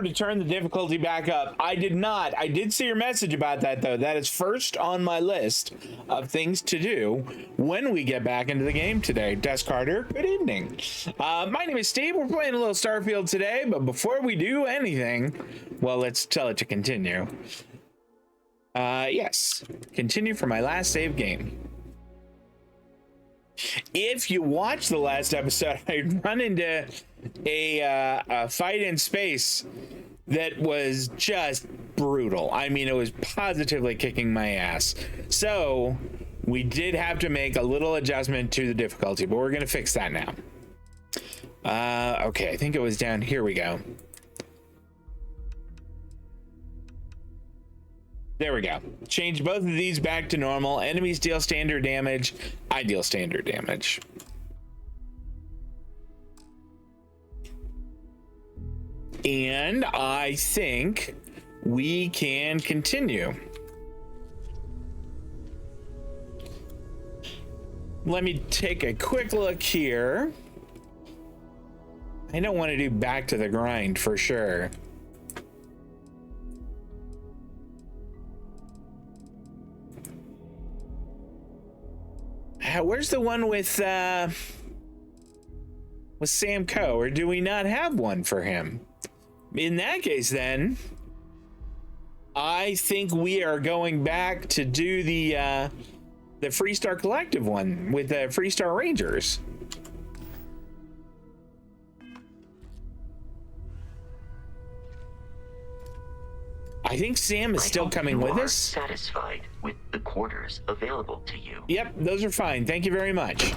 remember to turn the difficulty back up. I did not. I did see your message about that, though. That is first on my list of things to do when we get back into the game today. Des Carter, good evening. My name is Steve. We're playing a little Starfield today, but before we do anything, well, let's tell it to continue. Yes, continue for my last save game. If you watch the last episode, I run into a fight in space that was just brutal. I mean, it was positively kicking my ass. So we did have to make a little adjustment to the difficulty, but we're gonna fix that now. Okay, I think it was down here. We go. There we go. Change both of these back to normal. Enemies deal standard damage. I deal standard damage. And I think we can continue. Let me take a quick look here. I don't want to do back to the grind for sure. Where's the one with Sam Coe, or do we not have one for him? In that case, then, I think we are going back to do the Freestar Collective one with the Freestar Rangers. I think Sam is still coming with us. Satisfied with the quarters available to you? Yep, those are fine. Thank you very much.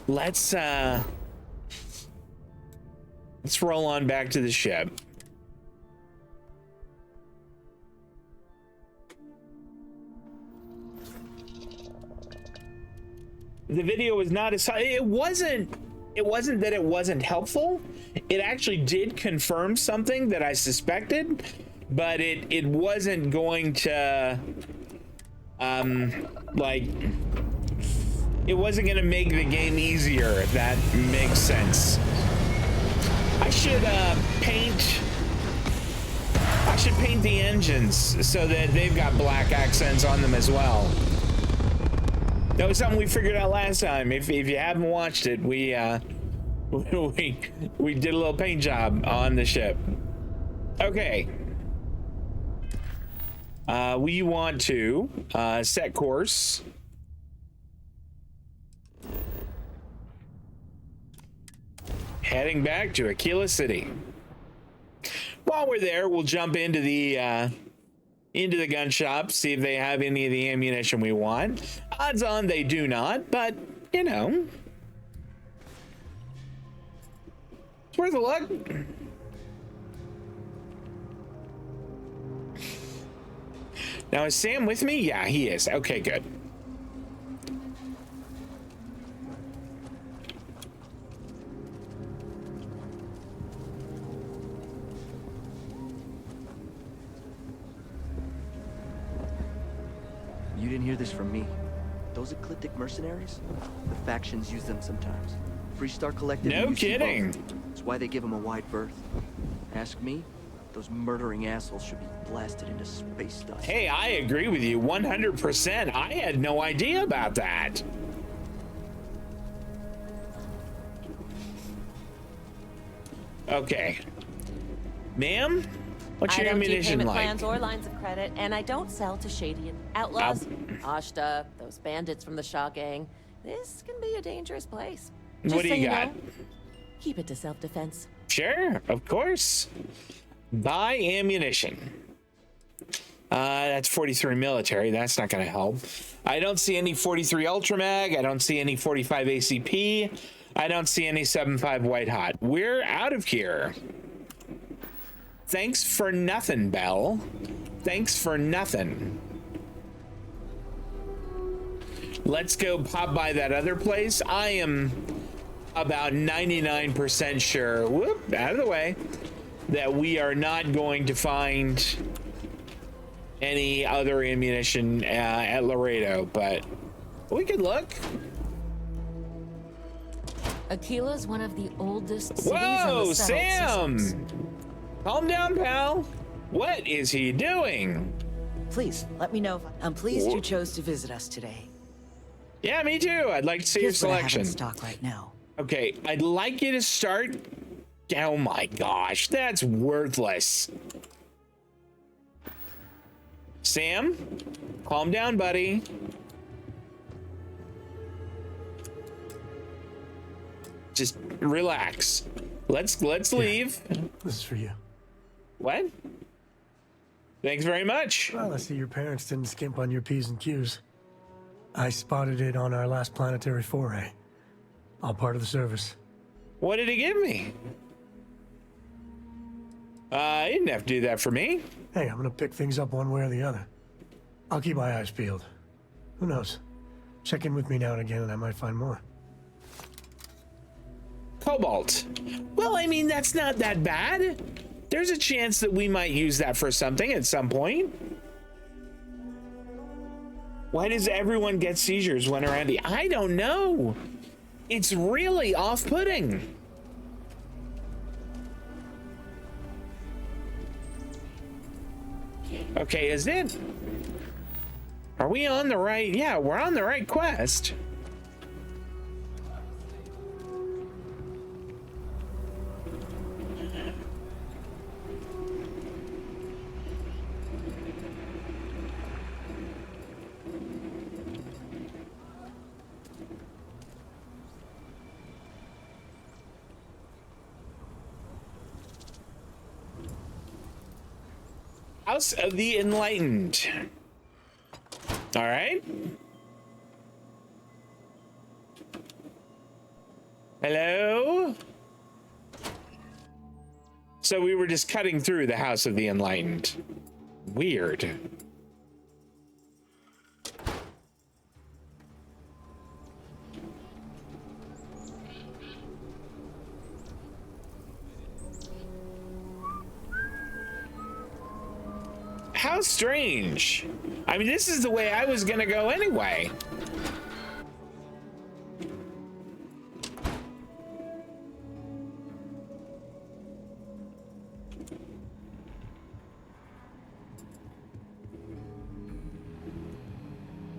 Let's roll on back to the ship. The video was not as it wasn't that it wasn't helpful. It actually did confirm something that I suspected, but it wasn't going to like, it wasn't gonna make the game easier, if that makes sense. I should paint the engines so that they've got black accents on them as well. That was something we figured out last time. If you haven't watched it, we did a little paint job on the ship. Okay. We want to set course. Heading back to Aquila City. While we're there, we'll jump into the gun shop, see if they have any of the ammunition we want. Odds on they do not, but you know, it's worth a look. Now, is Sam with me? Yeah, he is. Okay, good. You didn't hear this from me. Those ecliptic mercenaries? The factions use them sometimes. Freestar Collective. No kidding. That's why they give them a wide berth. Ask me, those murdering assholes should be blasted into space dust. Hey, I agree with you 100%. I had no idea about that. Okay. Ma'am? What's your ammunition like? I don't do payment plans or lines of credit, and I don't sell to shady outlaws, Ashta, those bandits from the Shaw gang. This can be a dangerous place. Just what do you so got? Know, keep it to self-defense. Sure, of course. Buy ammunition. That's 43 military. That's not going to help. I don't see any 43 Ultramag. I don't see any 45 ACP. I don't see any 75 White Hot. We're out of here. Thanks for nothing, Belle. Thanks for nothing. Let's go pop by that other place. I am about 99% sure, whoop, out of the way, that we are not going to find any other ammunition at Laredo, but we could look. Aquila's one of the oldest cities Whoa, in the settled Sam! systems. Calm down, pal. What is he doing? Please, let me know. I'm pleased you chose to visit us today. Yeah, me too. I'd like to see Here's your what I have selection. in stock right now. Okay, I'd like you to start. Oh my gosh, that's worthless. Sam, calm down, buddy. Just relax. Let's leave. This is for you. What? Thanks very much. Well, I see your parents didn't skimp on your P's and Q's. I spotted it on our last planetary foray. All part of the service. What did he give me? He didn't have to do that for me. Hey, I'm gonna pick things up one way or the other. I'll keep my eyes peeled. Who knows? Check in with me now and again and I might find more. Cobalt. Well, I mean, that's not that bad. There's a chance that we might use that for something at some point. Why does everyone get seizures when around here? I don't know. It's really off-putting. Okay, is it? Are we on the right? Yeah, we're on the right quest. House of the Enlightened. All right. Hello? So we were just cutting through the House of the Enlightened. Weird. How strange. I mean, this is the way I was gonna go anyway.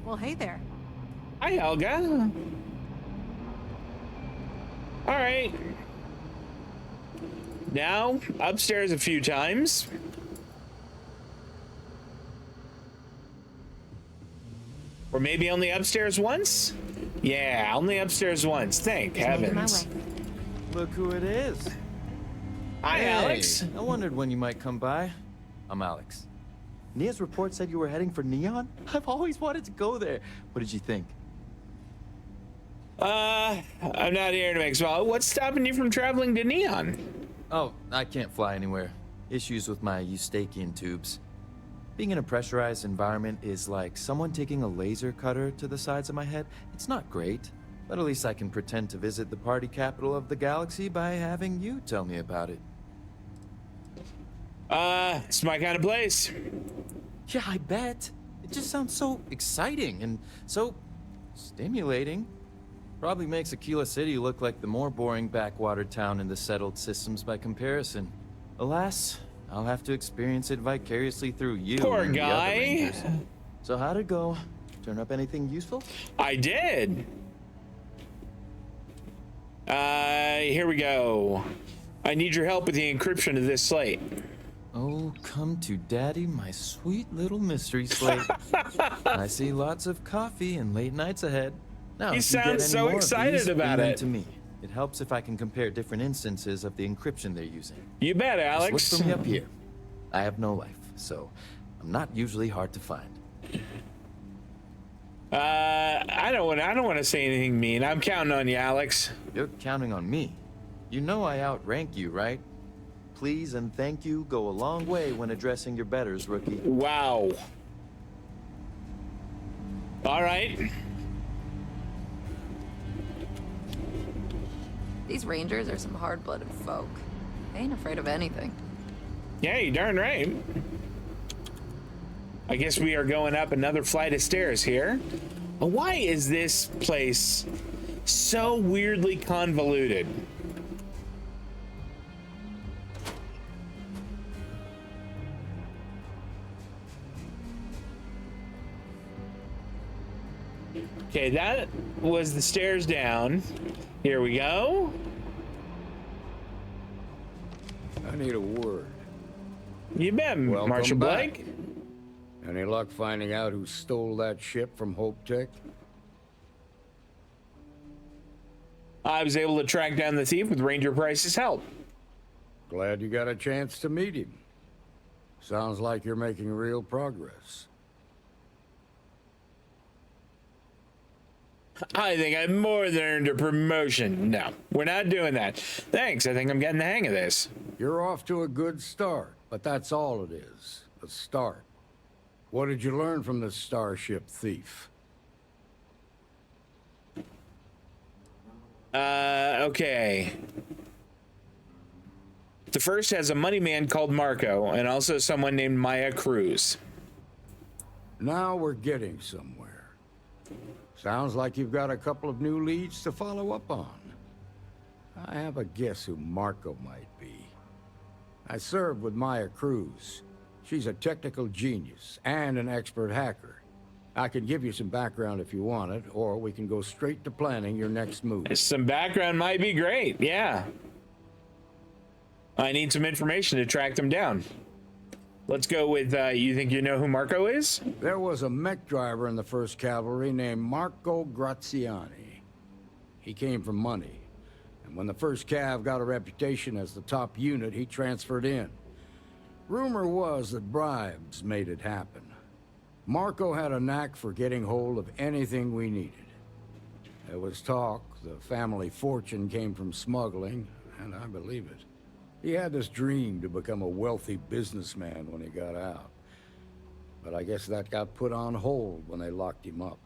Well, hey there. Hi, Helga. All right. Now, upstairs a few times. Or maybe only upstairs once? Yeah, only upstairs once. Thank heavens. Look who it is. Hi, Hey, Alex. I wondered when you might come by. I'm Alex. Nia's report said you were heading for Neon? I've always wanted to go there. What did you think? I'm not here to make small. What's stopping you from traveling to Neon? Oh, I can't fly anywhere. Issues with my Eustachian tubes. Being in a pressurized environment is like someone taking a laser cutter to the sides of my head. It's not great, but at least I can pretend to visit the party capital of the galaxy by having you tell me about it. It's my kind of place. Yeah, I bet. It just sounds so exciting and so stimulating. Probably makes Aquila City look like the more boring backwater town in the settled systems by comparison. Alas, I'll have to experience it vicariously through you. Poor and the other guy. Rangers. So how'd it go? Turn up anything useful? I did. Here we go. I need your help with the encryption of this slate. Oh, come to daddy, my sweet little mystery slate. I see lots of coffee and late nights ahead. Now, He if you get sounds any so more of excited these, about bring them it. to me. It helps if I can compare different instances of the encryption they're using. You bet, Just Alex. look for me up here. I have no life, so I'm not usually hard to find. I don't want to say anything mean. I'm counting on you, Alex. You're counting on me. You know I outrank you, right? Please and thank you go a long way when addressing your betters, rookie. Wow. All right. These Rangers are some hard-blooded folk. They ain't afraid of anything. Yeah, you darn right. I guess we are going up another flight of stairs here. Why is this place so weirdly convoluted? Okay, that was the stairs down. Here we go. I need a word. You bet, Welcome Marshal back. Blake. Any luck finding out who stole that ship from Hope Tech? I was able to track down the thief with Ranger Price's help. Glad you got a chance to meet him. Sounds like you're making real progress. I think I've more than earned a promotion. No, we're not doing that. Thanks, I think I'm getting the hang of this. You're off to a good start, but that's all it is. A start. What did you learn from the starship thief? Okay. The first has a money man called Marco, and also someone named Maya Cruz. Now we're getting somewhere. Sounds like you've got a couple of new leads to follow up on. I have a guess who Marco might be. I served with Maya Cruz. She's a technical genius and an expert hacker. I can give you some background if you want it, or we can go straight to planning your next move. Some background might be great, yeah. I need some information to track them down. Let's go with, you think you know who Marco is? There was a mech driver in the 1st Cavalry named Marco Graziani. He came from money, and when the 1st Cav got a reputation as the top unit, he transferred in. Rumor was that bribes made it happen. Marco had a knack for getting hold of anything we needed. There was talk the family fortune came from smuggling, and I believe it. He had this dream to become a wealthy businessman when he got out. But I guess that got put on hold when they locked him up.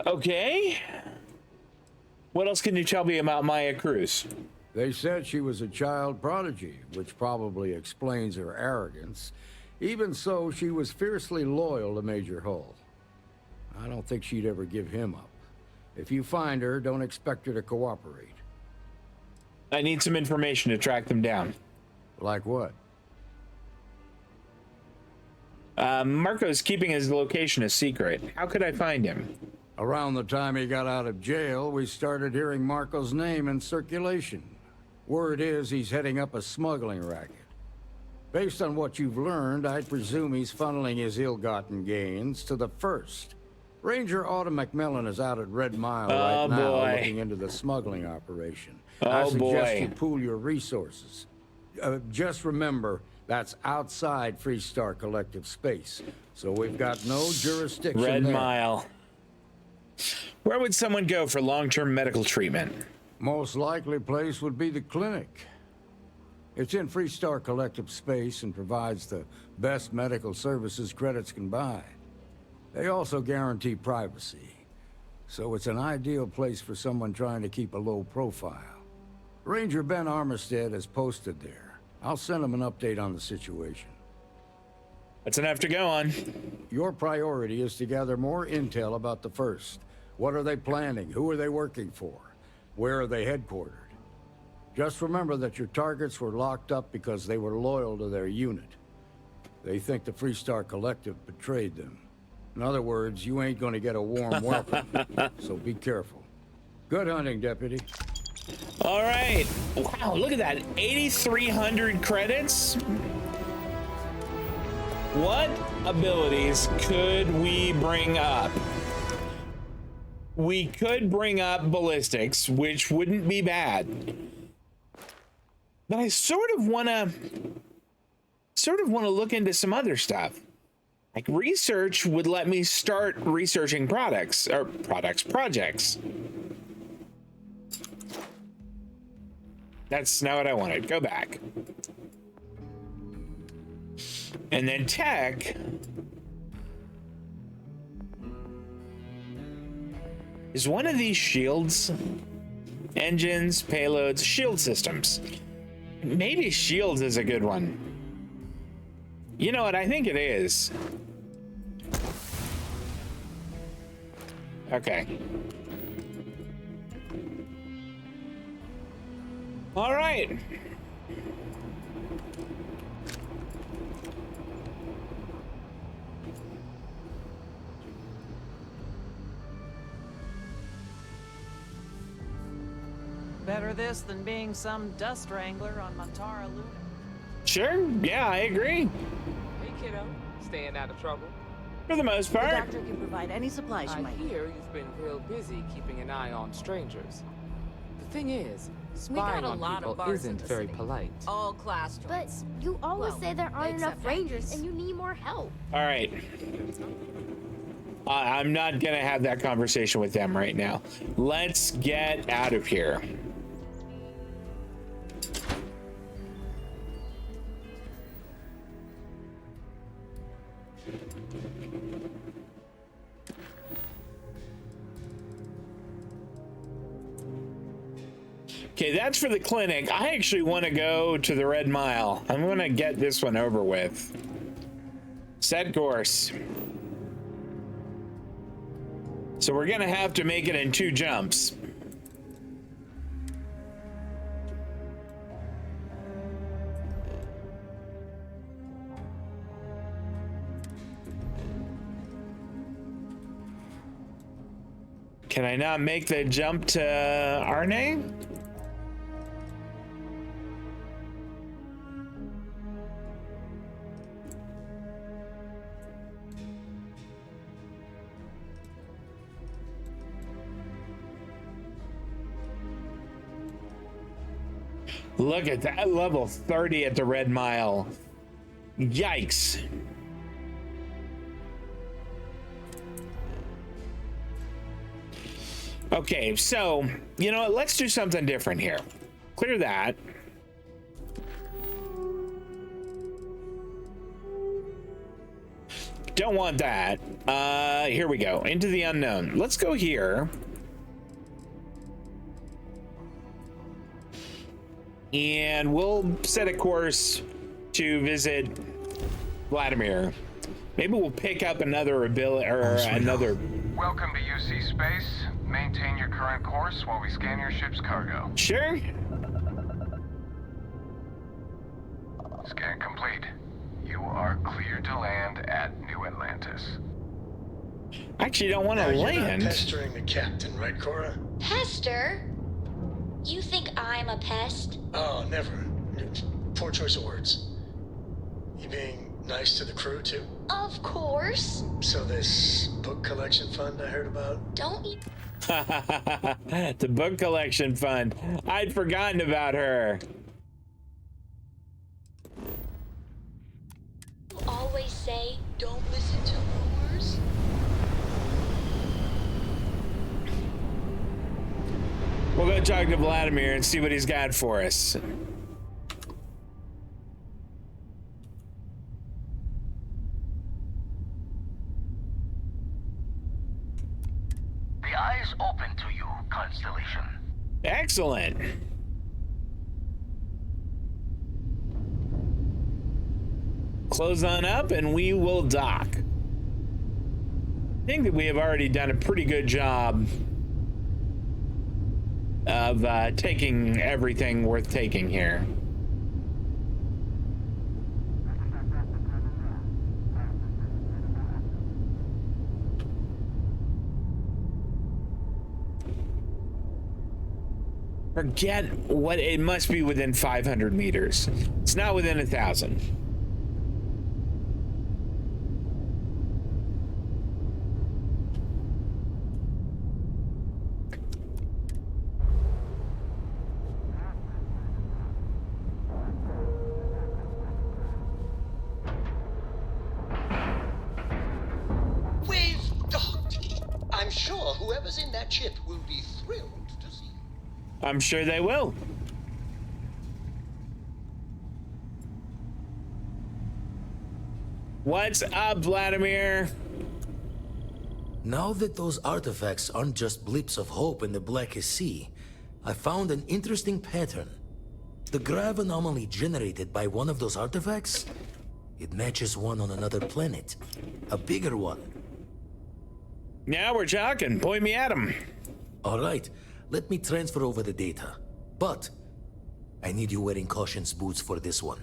Okay. What else can you tell me about Maya Cruz? They said she was a child prodigy, which probably explains her arrogance. Even so, she was fiercely loyal to Major Hull. I don't think she'd ever give him up. If you find her, don't expect her to cooperate. I need some information to track them down. Like what? Marco's keeping his location a secret. How could I find him? Around the time he got out of jail, we started hearing Marco's name in circulation. Word is he's heading up a smuggling racket. Based on what you've learned, I'd presume he's funneling his ill-gotten gains to the 1st. Ranger Autumn McMillan is out at Red Mile right now looking into the smuggling operation. I suggest you pool your resources. Just remember, that's outside Freestar Collective space, so we've got no jurisdiction Red there. Mile. Where would someone go for long-term medical treatment? Most likely place would be the clinic. It's in Freestar Collective space and provides the best medical services credits can buy. They also guarantee privacy, so it's an ideal place for someone trying to keep a low profile. Ranger Ben Armistead is posted there. I'll send him an update on the situation. That's enough to go on. Your priority is to gather more intel about the 1st. What are they planning? Who are they working for? Where are they headquartered? Just remember that your targets were locked up because they were loyal to their unit. They think the Freestar Collective betrayed them. In other words, you ain't gonna get a warm welcome, so be careful. Good hunting, Deputy. All right. Wow, look at that. 8,300 credits. What abilities could we bring up? We could bring up ballistics, which wouldn't be bad. But I sort of want to look into some other stuff. Like research would let me start researching projects. That's not what I wanted. Go back. And then tech is one of these shields, engines, payloads, shield systems. Maybe shields is a good one. You know what? I think it is. Okay. All right. Better this than being some dust wrangler on Mantara Luna. Sure. Yeah, I agree. Hey, kiddo. Staying out of trouble? For the most The part. doctor can provide any supplies you I might need. hear you've been real busy keeping an eye on strangers. The thing is, We got spying a on lot of people bars in isn't the very city. polite. All class But joints. you always Well, say there aren't enough except rangers Aggies. and you need more help. All right. I'm not gonna have that conversation with them right now. Let's get out of here. Okay, that's for the clinic. I actually want to go to the Red Mile. I'm gonna get this one over with. Set course. So we're gonna have to make it in 2 jumps. Can I not make the jump to Arne? Look at that, level 30 at the Red Mile. Yikes. Okay, so, you know what? Let's do something different here. Clear that. Don't want that. Here we go. Into the unknown. Let's go here. And we'll set a course to visit Vladimir. Maybe we'll pick up another ability or another. Welcome to UC Space. Maintain your current course while we scan your ship's cargo. Sure. Scan complete. You are cleared to land at New Atlantis. I actually don't want to land. You're not pestering the captain, right, Cora? Pester? You think I'm a pest? Oh, never. Poor choice of words. You being nice to the crew, too? Of course. So this book collection fund I heard about? Don't you The book collection fund. I'd forgotten about her. always say, don't listen to rumors? We'll go talk to Vladimir and see what he's got for us. The eye's open to you, Constellation. Excellent. Close on up and we will dock. I think that we have already done a pretty good job of taking everything worth taking here. Forget what it must be within 500 meters. It's not within 1,000. We've docked. I'm sure whoever's in that ship will be thrilled to see. I'm sure they will. What's up, Vladimir? Now that those artifacts aren't just blips of hope in the Blackest Sea, I found an interesting pattern. The grav anomaly generated by one of those artifacts It matches one on another planet. A bigger one. Now we're talking. Point me at him. All right, let me transfer over the data. But I need you wearing caution's boots for this one.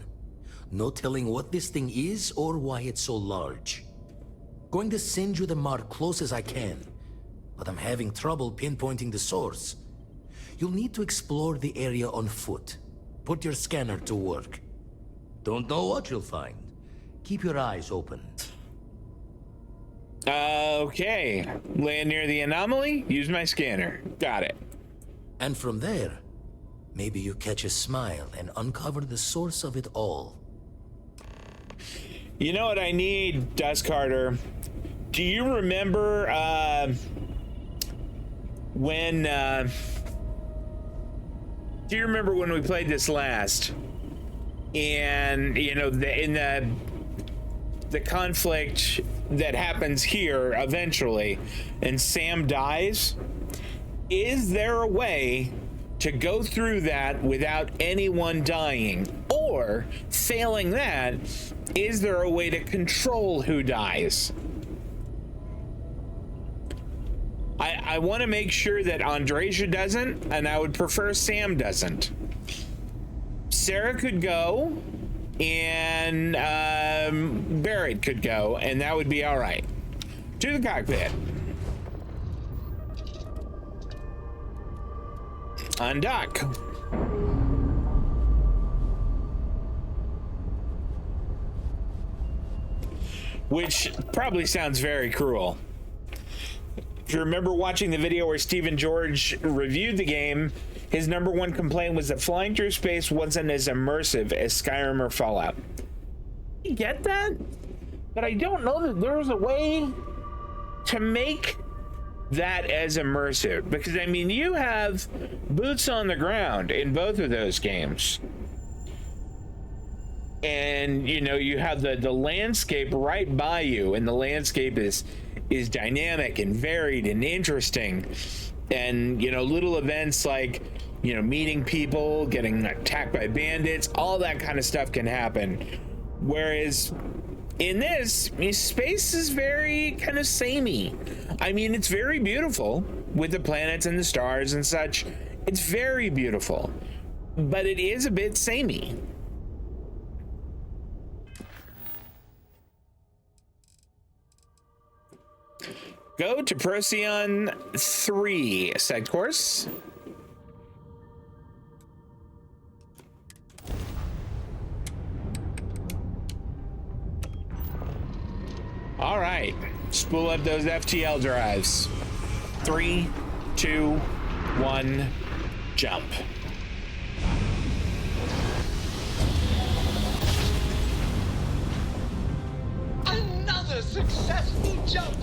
No telling what this thing is or why it's so large. Going to send you the mark close as I can, but I'm having trouble pinpointing the source. You'll need to explore the area on foot. Put your scanner to work. Don't know what you'll find. Keep your eyes open. Okay. Land near the anomaly, use my scanner. Got it. And from there, maybe you catch a smile and uncover the source of it all. You know what I need, Dust Carter? Do you remember when we played this last? And you know, in the conflict that happens here eventually, and Sam dies. Is there a way to go through that without anyone dying? Or, failing that, is there a way to control who dies? I want to make sure that Andreja doesn't, and I would prefer Sam doesn't. Sarah could go, and Barrett could go, and that would be all right. To the cockpit. Undock. Which probably sounds very cruel. If you remember watching the video where Stephen George reviewed the game, his #1 complaint was that flying through space wasn't as immersive as Skyrim or Fallout. I get that, but I don't know that there's a way to make that as immersive, because I mean, you have boots on the ground in both of those games, and you know, you have the landscape right by you, and the landscape is dynamic and varied and interesting, and you know, little events like, you know, meeting people, getting attacked by bandits, all that kind of stuff can happen. Whereas in this, space is very kind of samey. I mean, it's very beautiful with the planets and the stars and such. It's very beautiful, but it is a bit samey. Go to Procyon 3, set course. All right, spool up those FTL drives. 3, 2, 1, jump. Another successful jump!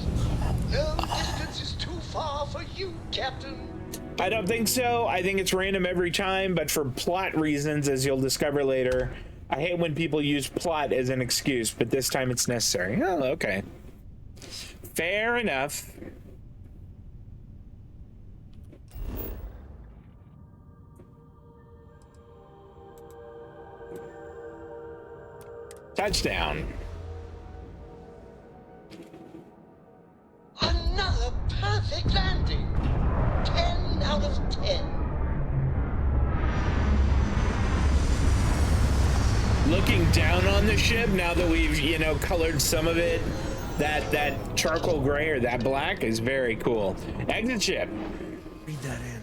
No distance is too far for you, Captain. I don't think so. I think it's random every time, but for plot reasons, as you'll discover later. I hate when people use plot as an excuse, but this time it's necessary. Oh, okay. Fair enough. Touchdown. Another perfect landing. 10 out of 10. Looking down on the ship, now that we've, you know, colored some of it, that charcoal gray or that black is very cool. Exit ship. Read that in.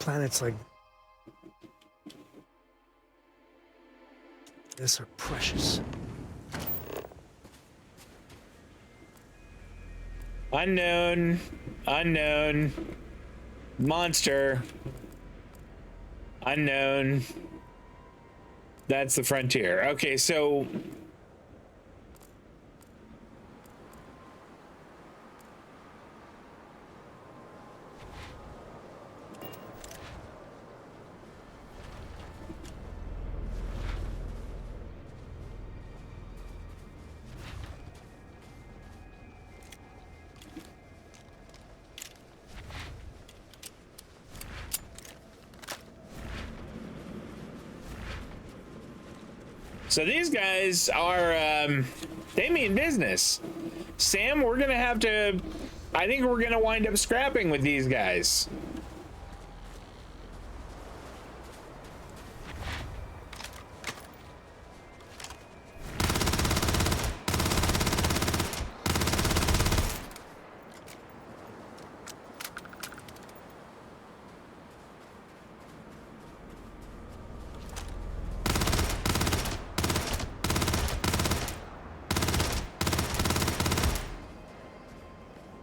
Planets like this are precious. Unknown. Unknown. Monster. Unknown. That's the frontier. Okay, so So these guys are, they mean business. Sam, we're gonna have to, I think we're gonna wind up scrapping with these guys.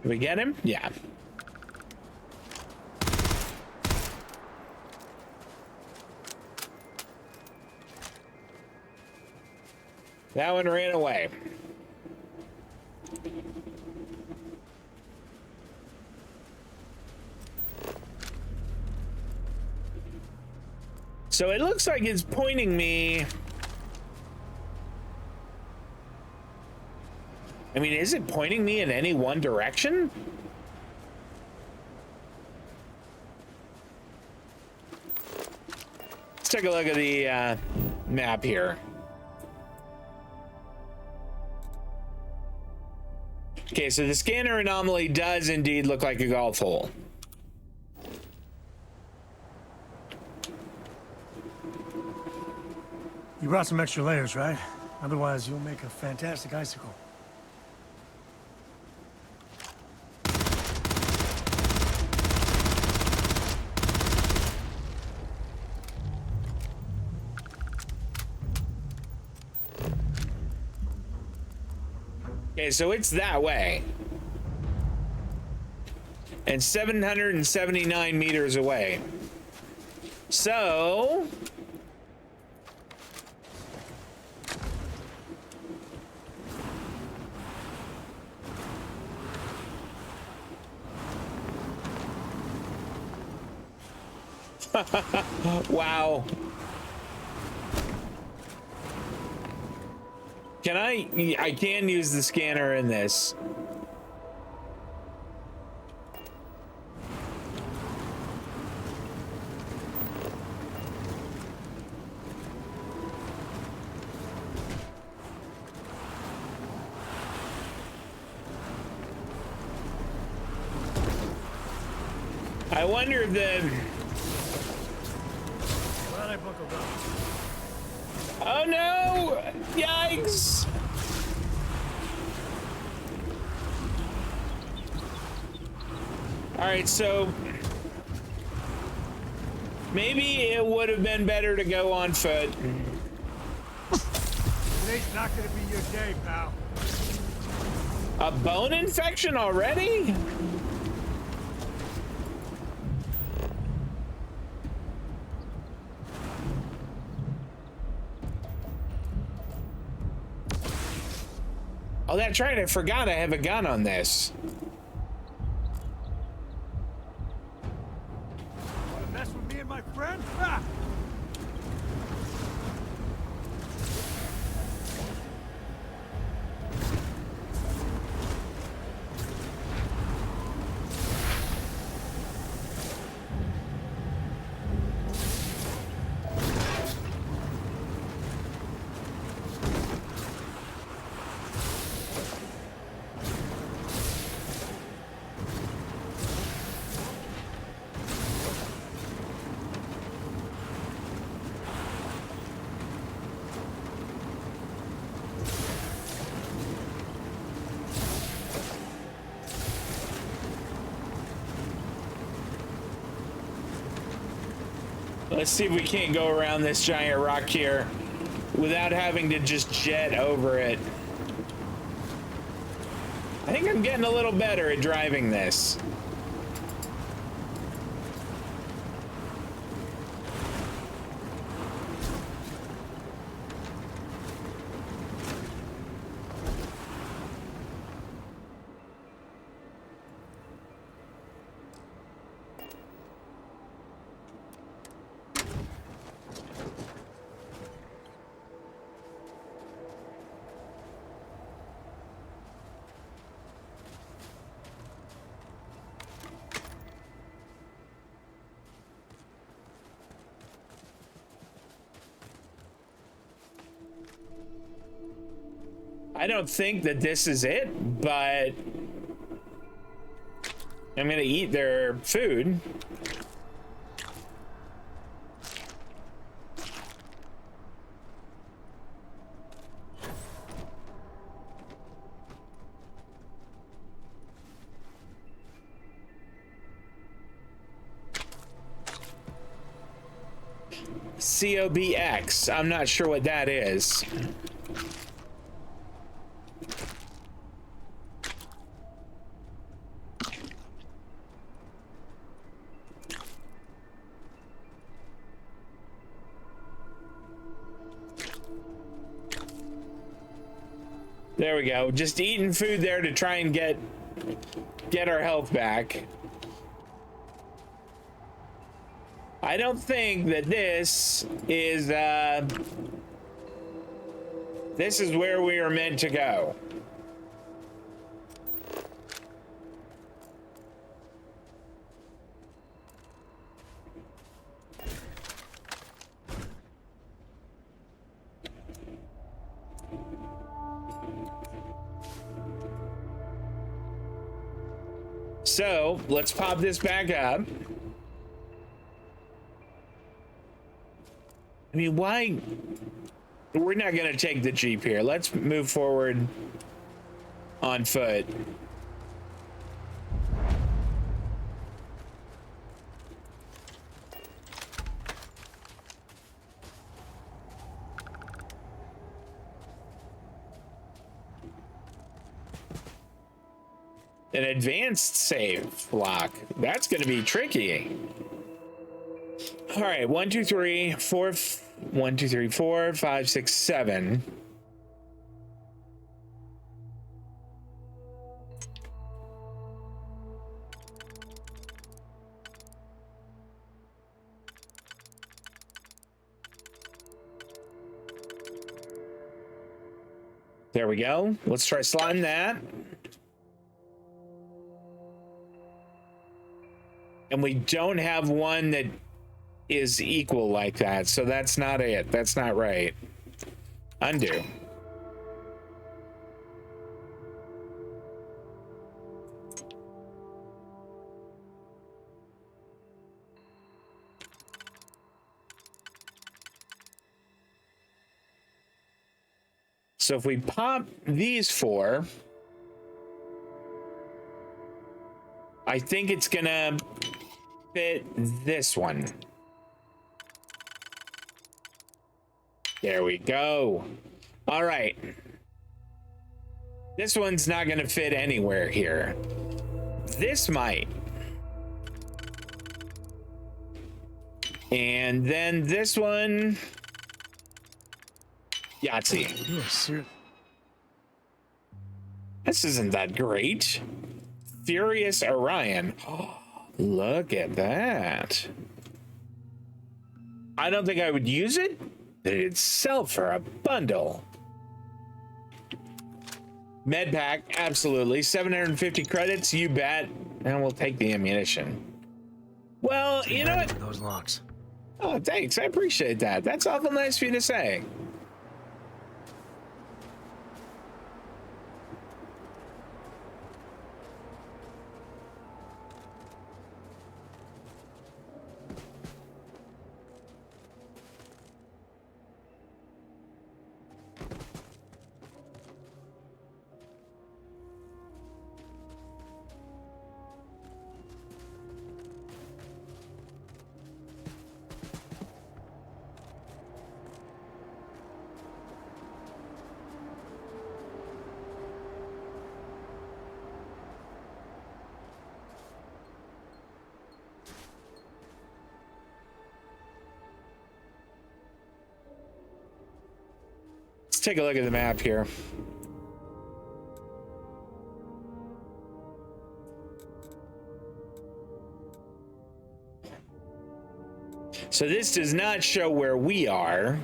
Did we get him? Yeah. That one ran away. So it looks like it's pointing me. I mean, is it pointing me in any one direction? Let's take a look at the map here. Okay, so the scanner anomaly does indeed look like a golf hole. You brought some extra layers, right? Otherwise, you'll make a fantastic icicle. Okay, so it's that way. And 779 meters away. So... wow. Can I can use the scanner in this. I wonder if the... Glad I buckled up. Oh no! Yikes! Alright, so maybe it would have been better to go on foot. Today's not gonna be your day, pal. A bone infection already? Oh, that's right. I forgot I have a gun on this. Wanna mess with me and my friend? Ha! Let's see if we can't go around this giant rock here without having to just jet over it. I think I'm getting a little better at driving this. I don't think that this is it, but I'm gonna eat their food. COBX. I'm not sure what that is. There we go. Just eating food there to try and get our health back. I don't think that this is where we are meant to go. So let's pop this back up. I mean, why? We're not going to take the Jeep here. Let's move forward on foot. An advanced save block. That's going to be tricky. All right, 1, 2, 3, 4. 1, 2, 3, 4, 5, 6, 7. There we go. Let's try slotting that. And we don't have one that is equal like that, so that's not it. That's not right. Undo. So if we pop these 4, I think it's gonna fit this one. There we go. All right. This one's not going to fit anywhere here. This might. And then this one. Yahtzee. Yes, This isn't that great. Furious Orion. Oh, look at that. I don't think I would use it. It'd sell for a bundle. Med pack, absolutely. 750 credits, you bet. And we'll take the ammunition. Well, you know what? Those locks. Oh, thanks. I appreciate that. That's awful nice for you to say. Take a look at the map here. So this does not show where we are,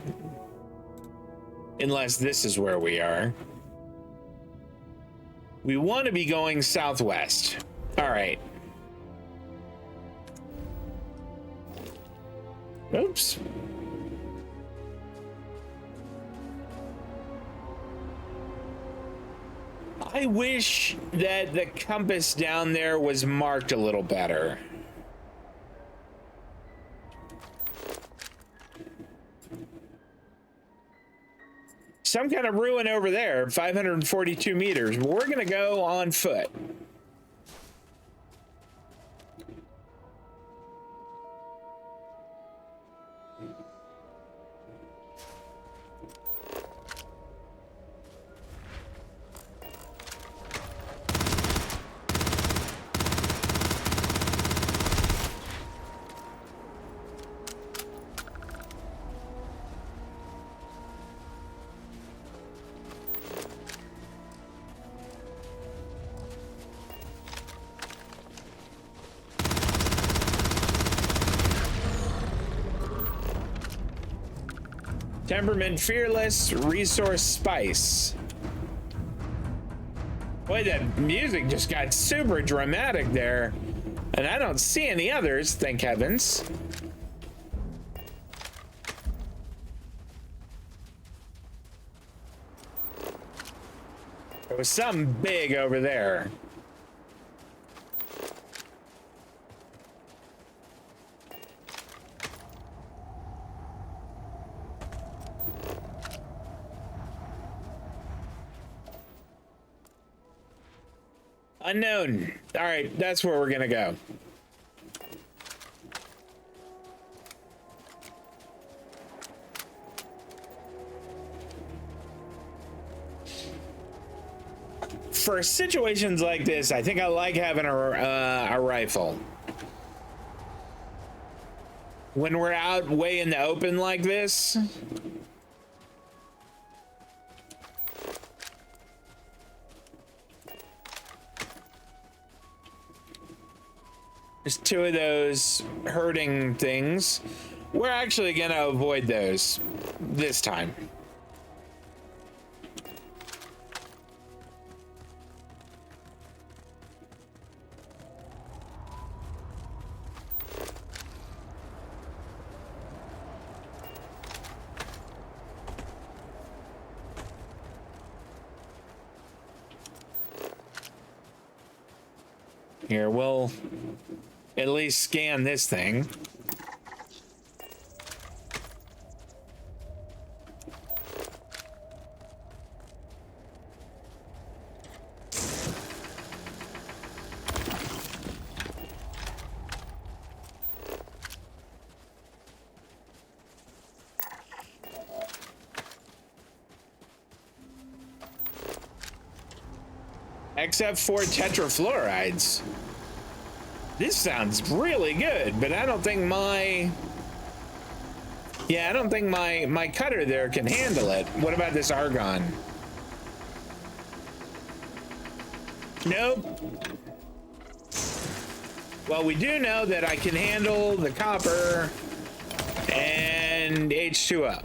unless this is where we are. We want to be going southwest. All right. Oops. I wish that the compass down there was marked a little better. Some kind of ruin over there, 542 meters. We're gonna go on foot. Temperament fearless, resource spice. Boy, that music just got super dramatic there. And I don't see any others, thank heavens. There was something big over there. Unknown. All right, that's where we're gonna go. For situations like this, I think I like having a rifle. When we're out way in the open like this. There's two of those hurting things. We're actually gonna avoid those this time. Here, we'll at least scan this thing. Except for tetrafluorides. This sounds really good, but I don't think my my cutter there can handle it. What about this argon? Nope. Well, we do know that I can handle the copper and H2O.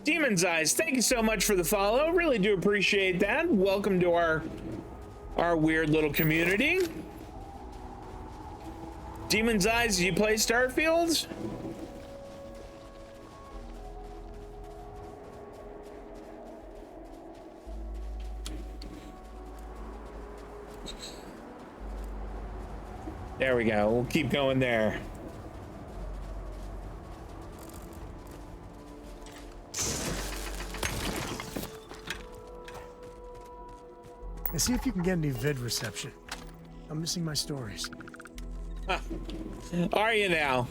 Demon's Eyes, thank you so much for the follow. Really do appreciate that. Welcome to our weird little community. Demon's Eyes, do you play Starfield? There we go. We'll keep going there. And see if you can get any vid reception. I'm missing my stories. Are you now?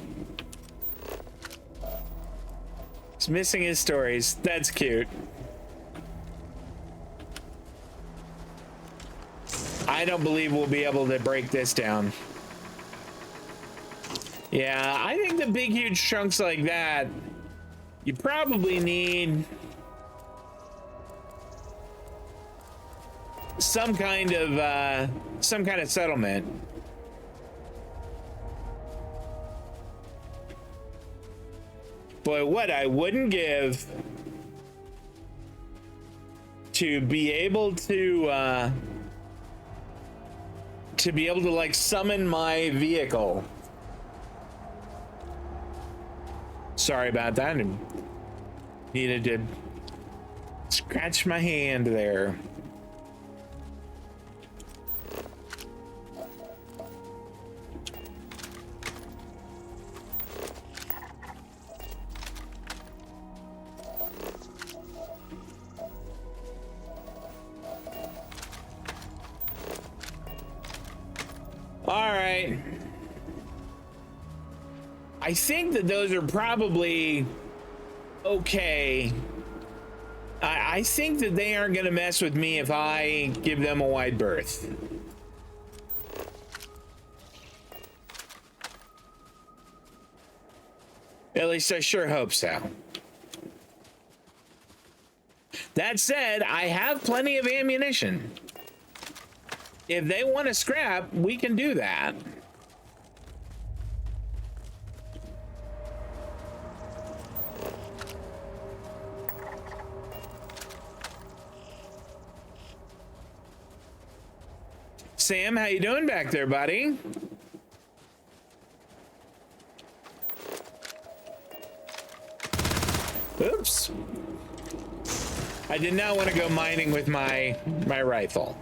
He's missing his stories. That's cute. I don't believe we'll be able to break this down. Yeah, I think the big, huge chunks like that, you probably need some kind of settlement. Boy, what I wouldn't give to be able to like summon my vehicle. Sorry about that. I needed to scratch my hand there. All right. I think that those are probably okay. I think that they aren't going to mess with me if I give them a wide berth. At least I sure hope so. That said, I have plenty of ammunition. If they want to scrap, we can do that. Sam, how you doing back there, buddy? Oops. I did not want to go mining with my rifle.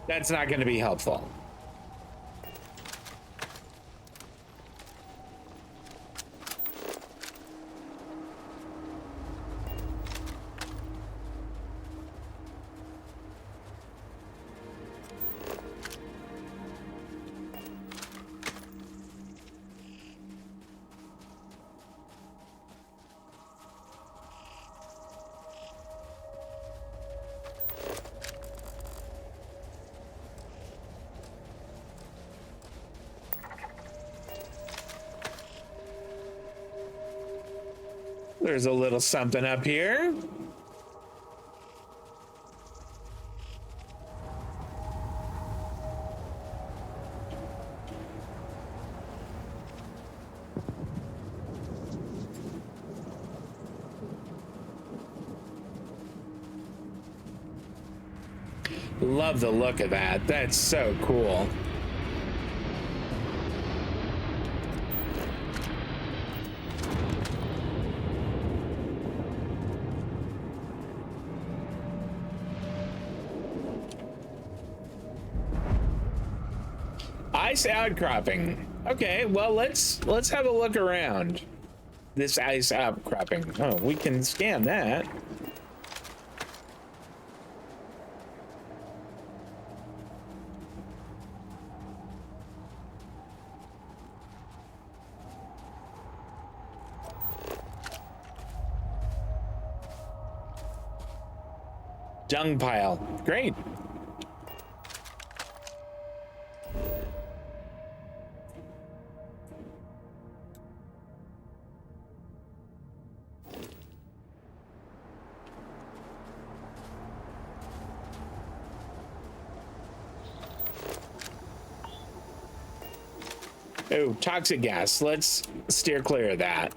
That's not going to be helpful. There's a little something up here. Love the look of that. That's so cool. Ice outcropping. Okay, well let's have a look around this ice outcropping. Oh, we can scan that. Dung pile. Great. Oh, toxic gas. Let's steer clear of that.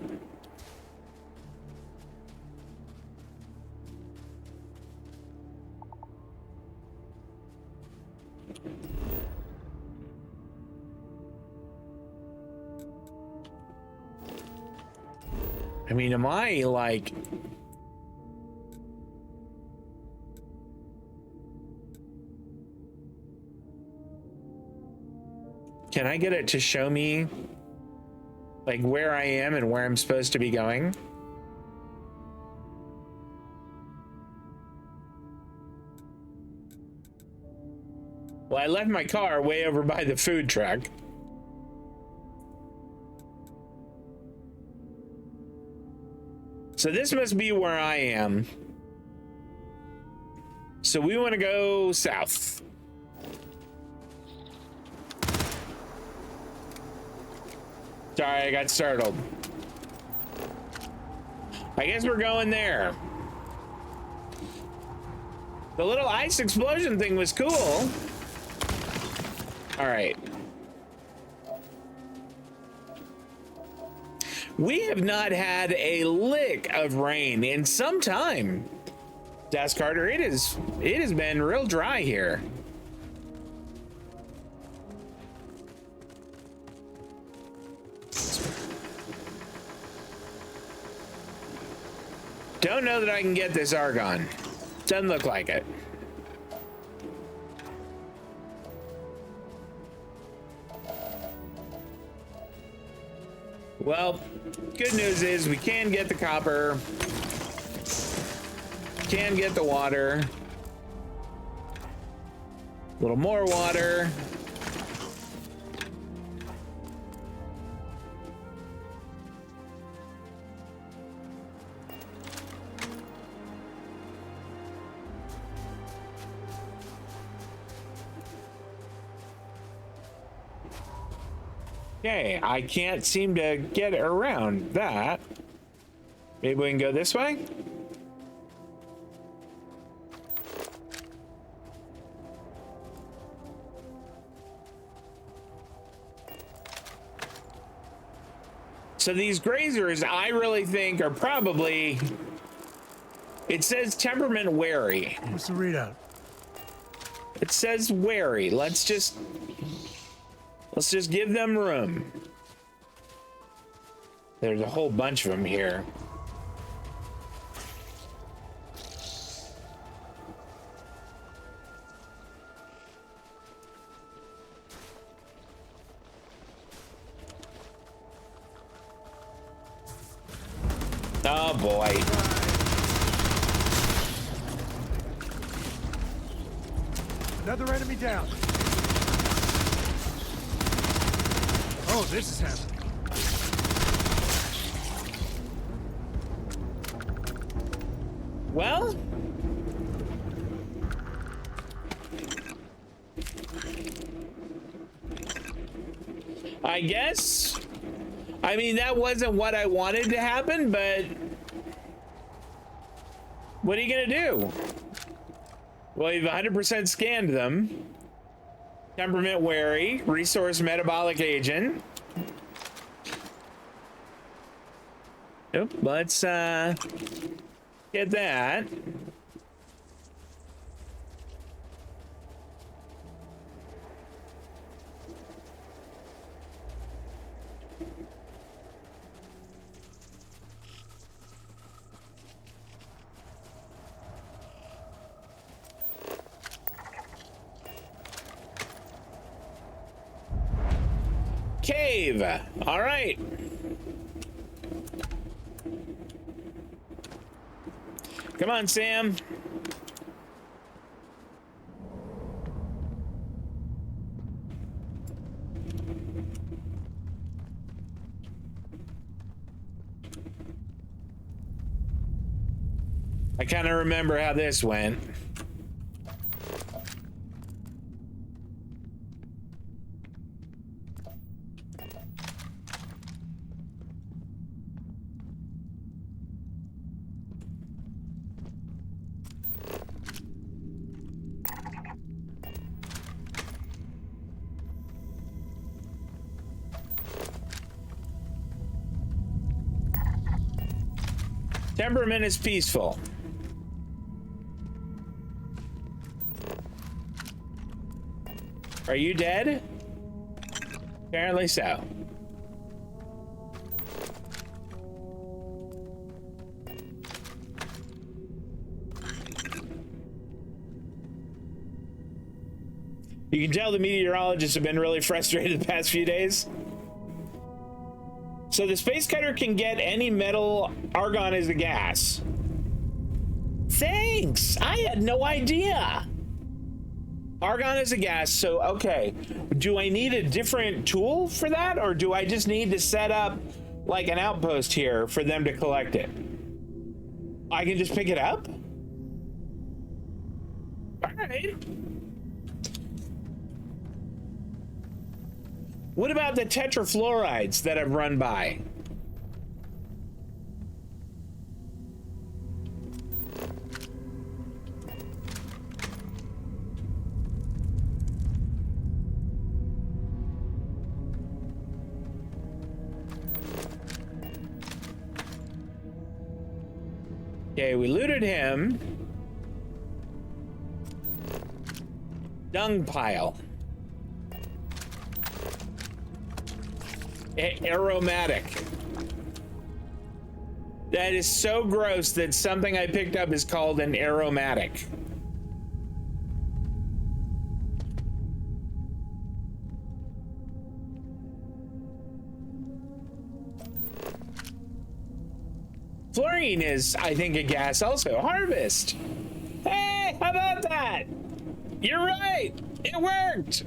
I mean, am I like... Can I get it to show me like where I am and where I'm supposed to be going? Well, I left my car way over by the food truck. So this must be where I am. So we want to go south. Sorry, I got startled. I guess we're going there. The little ice explosion thing was cool. All right. We have not had a lick of rain in some time. Desk Carter, it has been real dry here. Don't know that I can get this Argon. Doesn't look like it. Well, good news is we can get the copper. Can get the water. A little more water. Okay, I can't seem to get around that. Maybe we can go this way? So these grazers, I really think, are probably... It says temperament wary. What's the readout? It says wary. Let's just give them room. There's a whole bunch of them here. Oh boy. Another enemy down. Oh, this is happening. Well, I guess. I mean, that wasn't what I wanted to happen, but what are you gonna do? Well, you've 100% scanned them. Temperament wary, resource metabolic agent. Yep, let's get that. Cave. All right. Come on, Sam. I kind of remember how this went. Temperament is peaceful. Are you dead? Apparently so. You can tell the meteorologists have been really frustrated the past few days. So the space cutter can get any metal. Argon is the gas. Thanks! I had no idea. Argon is a gas, so okay. Do I need a different tool for that, or do I just need to set up like an outpost here for them to collect it? I can just pick it up? All right. What about the tetrafluorides that I've run by? Okay, we looted him. Dung pile. Aromatic. That is so gross that something I picked up is called an aromatic. Fluorine is, I think, a gas also. Harvest. Hey, how about that? You're right. It worked.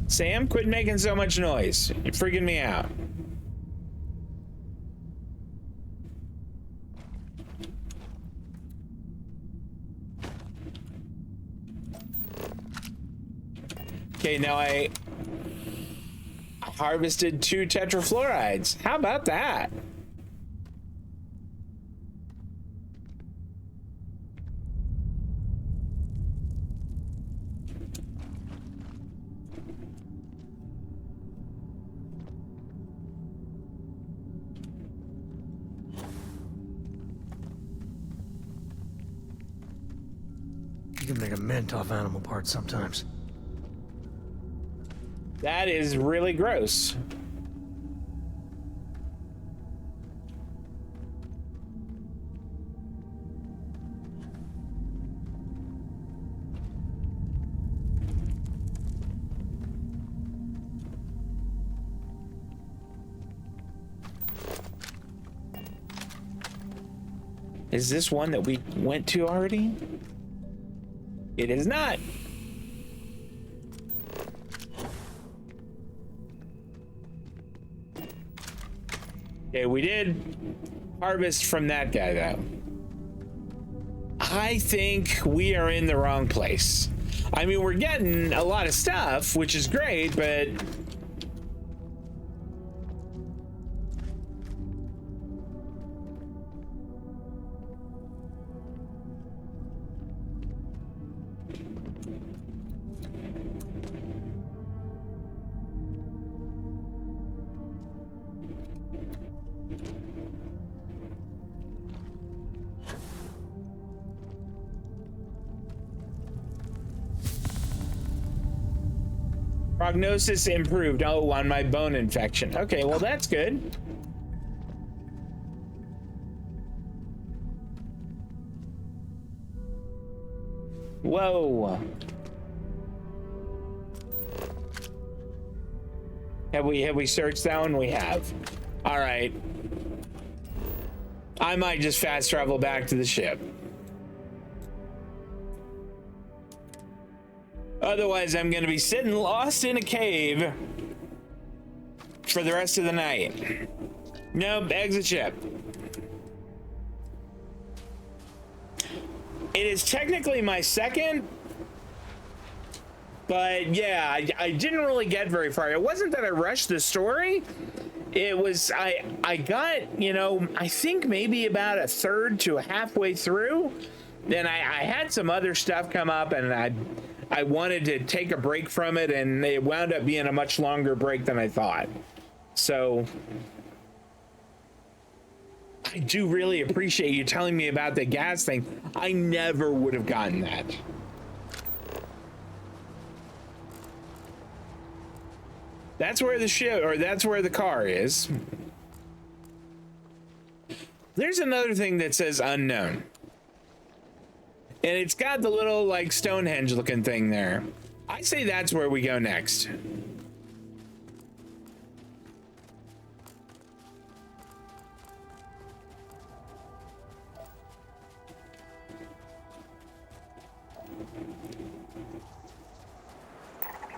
Sam, quit making so much noise. You're freaking me out. Okay, now I harvested 2 tetrafluorides. How about that? You can make a mint off animal parts sometimes. That is really gross. Is this one that we went to already? It is not. Okay, we did harvest from that guy, though. I think we are in the wrong place. I mean, we're getting a lot of stuff, which is great, but... Prognosis improved. Oh, on my bone infection. Okay, well, that's good. Whoa. Have we searched that one? We have. All right. I might just fast travel back to the ship. Otherwise, I'm going to be sitting lost in a cave for the rest of the night. Nope, exit ship. It is technically my second, but yeah, I didn't really get very far. It wasn't that I rushed the story. It was, I got, you know, I think maybe about a third to halfway through. Then I had some other stuff come up and I wanted to take a break from it, and it wound up being a much longer break than I thought. So I do really appreciate you telling me about the gas thing. I never would have gotten that. That's where the ship, or that's where the car is. There's another thing that says unknown. And it's got the little, like, Stonehenge looking thing there. I say that's where we go next.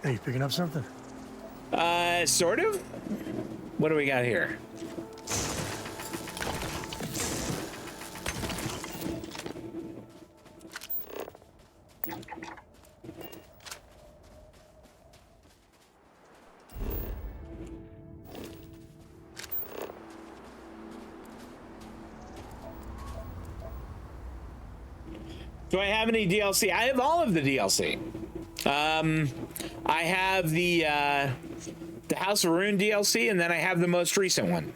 Hey, you picking up something? Sort of? What do we got here? Do I have any DLC? I have all of the DLC. I have the House of Ruin DLC, and then I have the most recent one.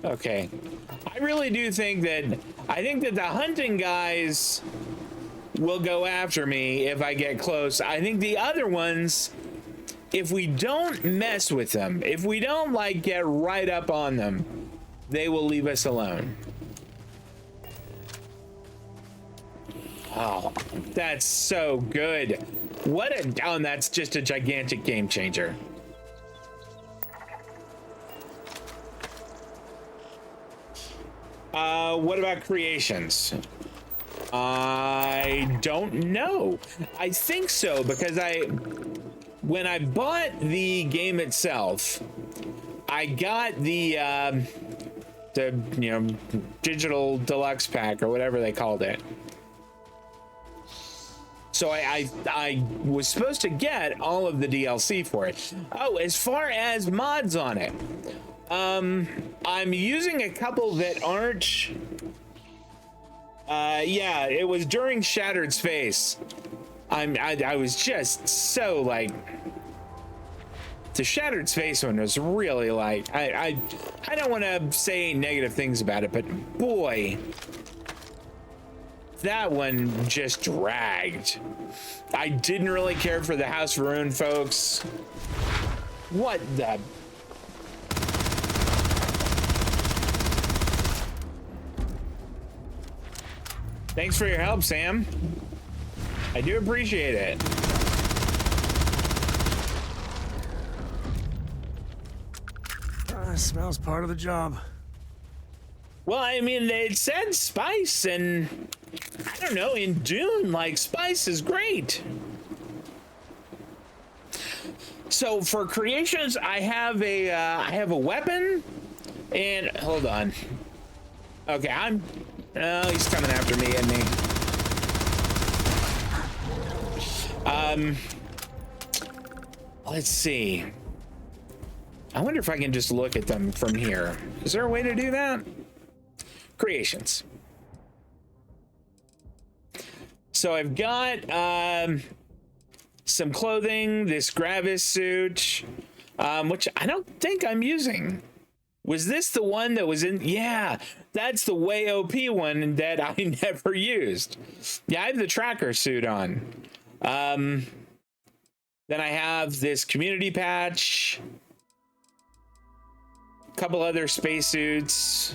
Okay. I really do think that, the hunting guys will go after me if I get close. I think the other ones, if we don't mess with them, if we don't like get right up on them, they will leave us alone. Oh, that's so good. What a, oh, that's just a gigantic game changer. What about creations? I don't know. I think so, because when I bought the game itself, I got the digital deluxe pack or whatever they called it. So I was supposed to get all of the DLC for it. Oh, as far as mods on it, I'm using a couple that aren't. Yeah, it was during Shattered Space. I was just so like. The Shattered Space one was really like, I don't want to say negative things about it, but boy, that one just dragged. I didn't really care for the House of Ruin folks. What the? Thanks for your help, Sam. I do appreciate it. Smells part of the job. Well, I mean, it said spice, and I don't know, in Dune, like, spice is great. So for creations, I have a weapon, and hold on. Okay, oh, he's coming after me, isn't he? Let's see. I wonder if I can just look at them from here. Is there a way to do that? Creations. So I've got some clothing, this Gravis suit, which I don't think I'm using. Was this the one that was in? Yeah, that's the way OP one that I never used. Yeah, I have the tracker suit on. Then I have this community patch. Couple other spacesuits.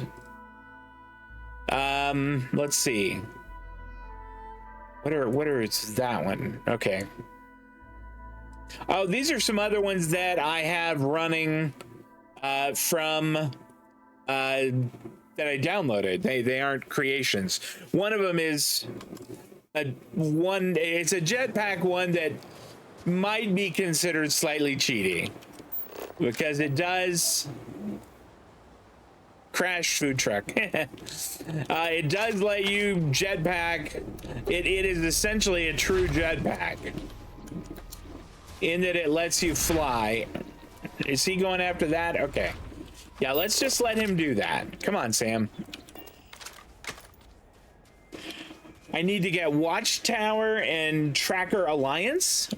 Let's see. What is that one? Okay. Oh, these are some other ones that I have running from that I downloaded. They aren't creations. One of them is it's a jetpack one that might be considered slightly cheaty because it does crash food truck. It does let you jetpack. It is essentially a true jetpack in that it lets you fly. Is he going after that? Okay. Yeah, let's just let him do that. Come on, Sam. I need to get Watchtower and Tracker Alliance.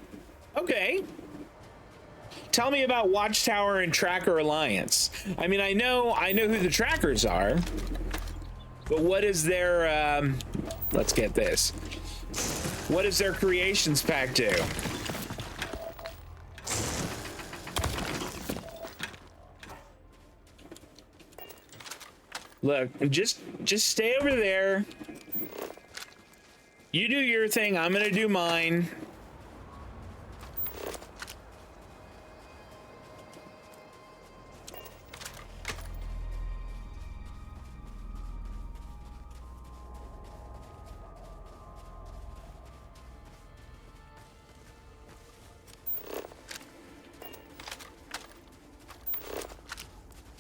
Okay. Tell me about Watchtower and Tracker Alliance. I mean, I know who the trackers are, but what is their, let's get this. What does their creations pack do? Look, just stay over there. You do your thing, I'm gonna do mine.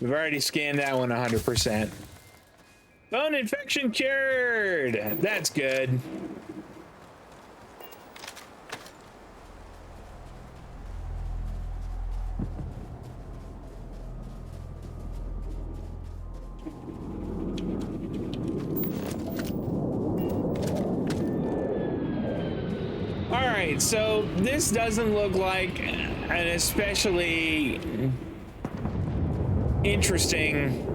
We've already scanned that one 100%. Bone infection cured. That's good. right, so this doesn't look like an especially interesting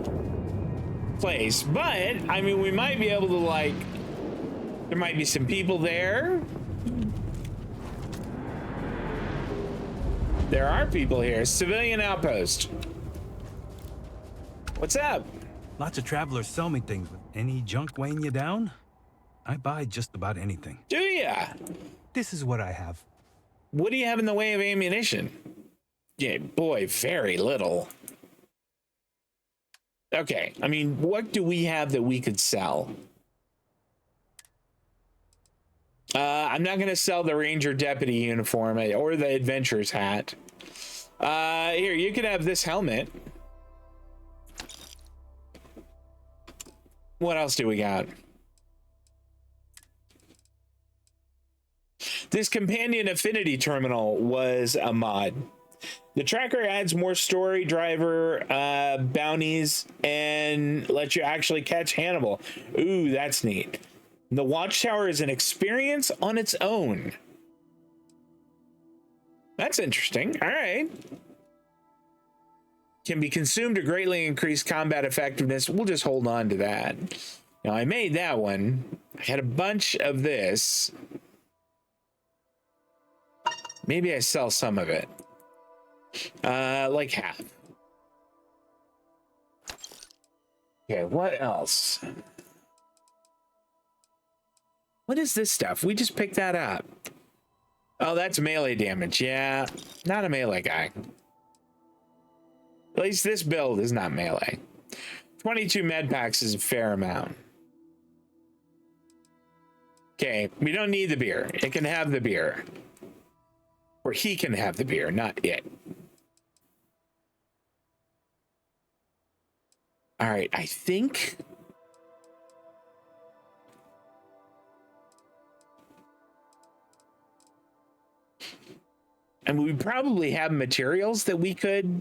place, but I mean, we might be able to, like, there might be some people there. There are people here. Civilian outpost. What's up? Lots of travelers sell me things. Any junk weighing you down? I buy just about anything. Do ya? This is what I have. What do you have in the way of ammunition? Yeah, boy, very little. Okay, I mean, what do we have that we could sell? I'm not gonna sell the Ranger Deputy uniform or the Adventurer's hat. Here, you could have this helmet. What else do we got? This companion affinity terminal was a mod. The tracker adds more story driver bounties and lets you actually catch Hannibal. Ooh, that's neat. The watchtower is an experience on its own. That's interesting. All right. Can be consumed to greatly increase combat effectiveness. We'll just hold on to that. Now, I made that one. I had a bunch of this. Maybe I sell some of it. Like half. Okay, what else? What is this stuff? We just picked that up. Oh, that's melee damage. Yeah, not a melee guy. At least this build is not melee. 22 med packs is a fair amount. Okay, we don't need the beer. It can have the beer. Or he can have the beer, not it. All right, I think... And we probably have materials that we could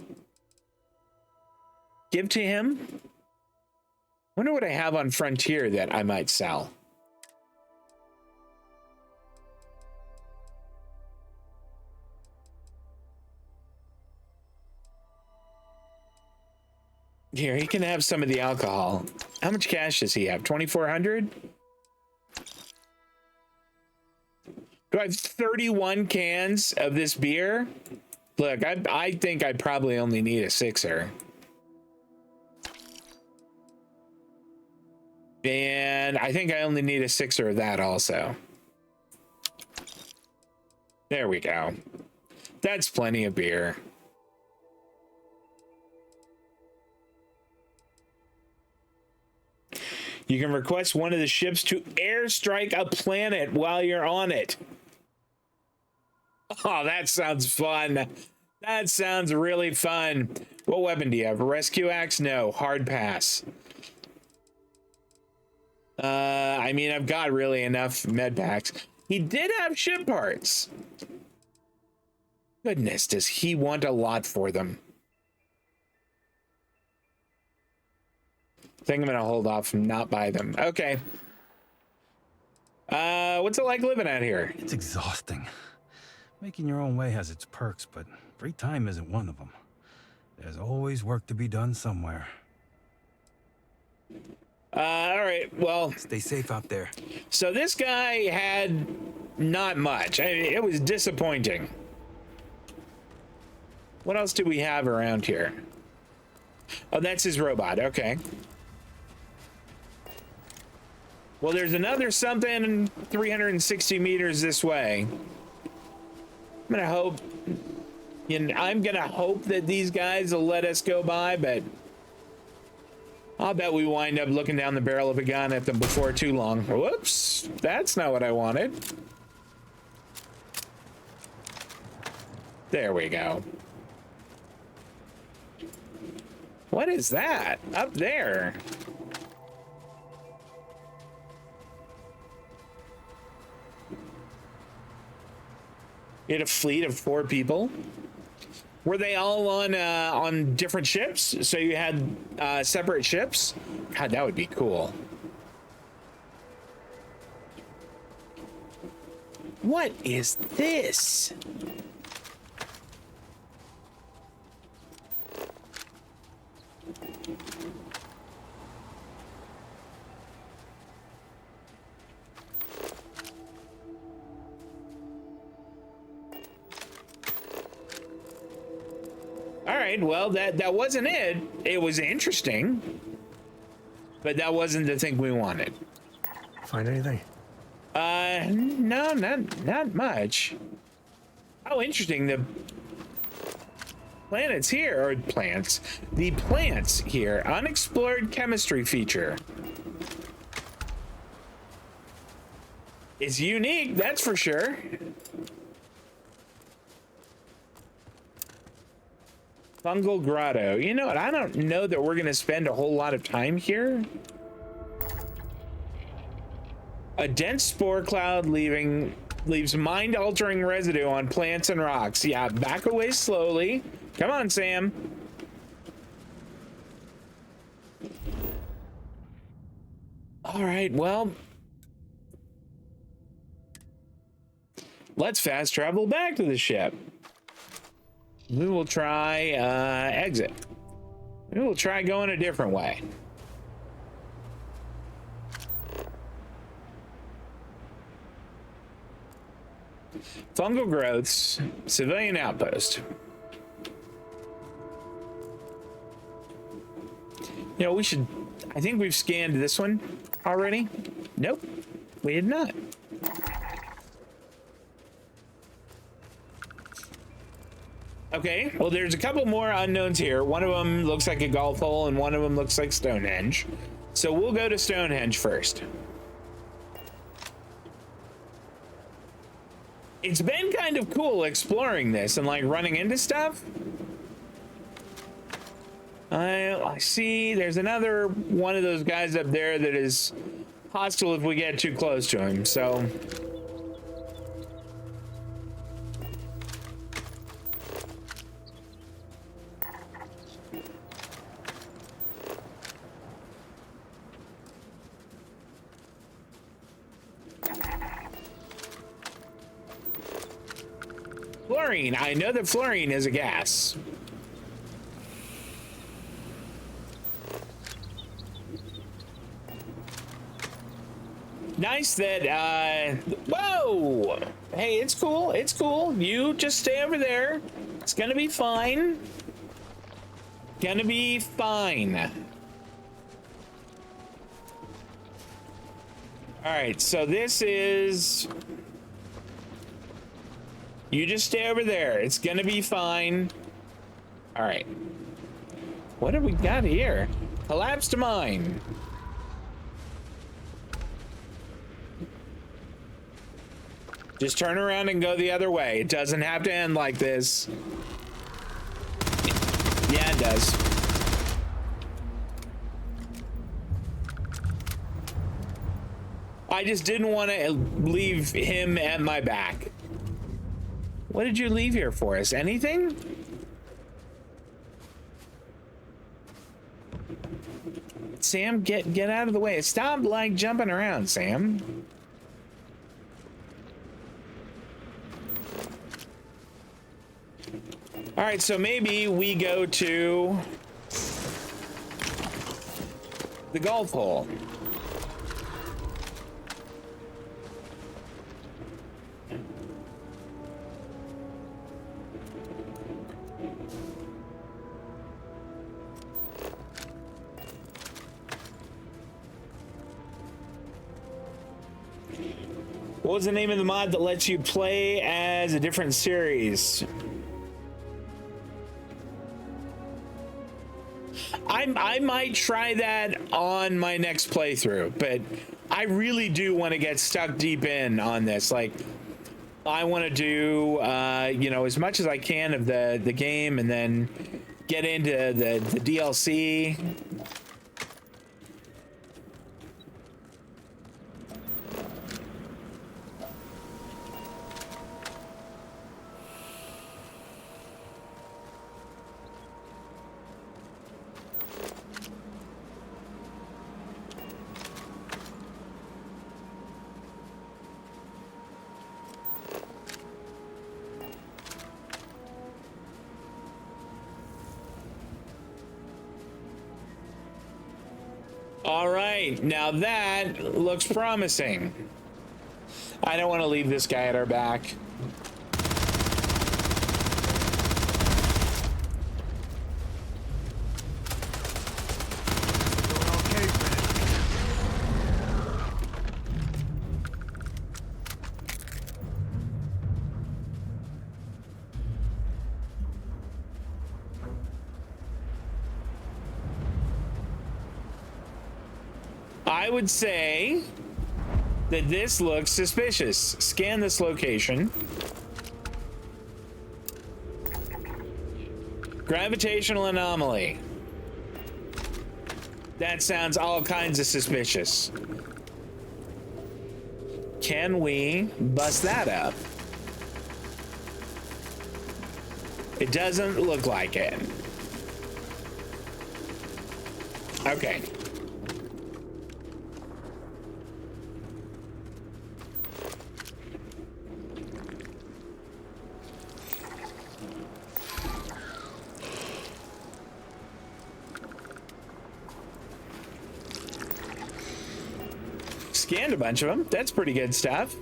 give to him. Wonder what I have on Frontier that I might sell. Here, he can have some of the alcohol. How much cash does he have? 2,400? Do I have 31 cans of this beer? Look, I think I probably only need a sixer. And I think I only need a sixer of that also. There we go. That's plenty of beer. You can request one of the ships to airstrike a planet while you're on it. Oh, that sounds fun. That sounds really fun. What weapon do you have? A rescue axe? No. Hard pass. I mean, I've got really enough med packs. He did have ship parts. Goodness, does he want a lot for them? I think I'm gonna hold off from not buy them. Okay. What's it like living out here? It's exhausting. Making your own way has its perks, but free time isn't one of them. There's always work to be done somewhere. All right, well... Stay safe out there. So this guy had not much. It was disappointing. What else do we have around here? Oh, that's his robot. Okay. Well, there's another something 360 meters this way. I'm gonna hope, I'm gonna hope that these guys will let us go by, but I'll bet we wind up looking down the barrel of a gun at them before too long. Whoops, that's not what I wanted. There we go. What is that up there? You had a fleet of 4 people. Were they all on different ships? So you had separate ships? God, that would be cool. What is this? All right, well, that wasn't it. It was interesting, but that wasn't the thing we wanted. Find anything? No, not much. Oh, interesting. The planets here, or plants, the plants here, unexplored chemistry feature. It's unique, that's for sure. Fungal grotto. You know what? I don't know that we're gonna spend a whole lot of time here. A dense spore cloud leaves mind-altering residue on plants and rocks. Yeah, back away slowly. Come on, Sam. All right, well, let's fast travel back to the ship. We will try exit. We will try going a different way. Fungal growths, civilian outpost. You know, we should, I think we've scanned this one already. Nope, we did not. Okay, well, there's a couple more unknowns here. One of them looks like a golf hole and one of them looks like Stonehenge. So we'll go to Stonehenge first. It's been kind of cool exploring this and like running into stuff. I see there's another one of those guys up there that is hostile if we get too close to him, so. Fluorine. I know that fluorine is a gas. Nice that, whoa! Hey, it's cool, it's cool. You just stay over there. It's gonna be fine. Gonna be fine. All right, so this is... You just stay over there. It's gonna be fine. All right. What have we got here? Collapsed mine. Just turn around and go the other way. It doesn't have to end like this. Yeah, it does. I just didn't want to leave him at my back. What did you leave here for us? Anything? Sam, get out of the way. Stop like jumping around, Sam. All right, so maybe we go to the golf hole. What was the name of the mod that lets you play as a different series? I might try that on my next playthrough, but I really do want to get stuck deep in on this. Like, I want to do, you know, as much as I can of the game and then get into the DLC. All right, now that looks promising. I don't want to leave this guy at our back. I would say that this looks suspicious. Scan this location. Gravitational anomaly. That sounds all kinds of suspicious. Can we bust that up? It doesn't look like it. Okay. Scanned a bunch of them. That's pretty good stuff.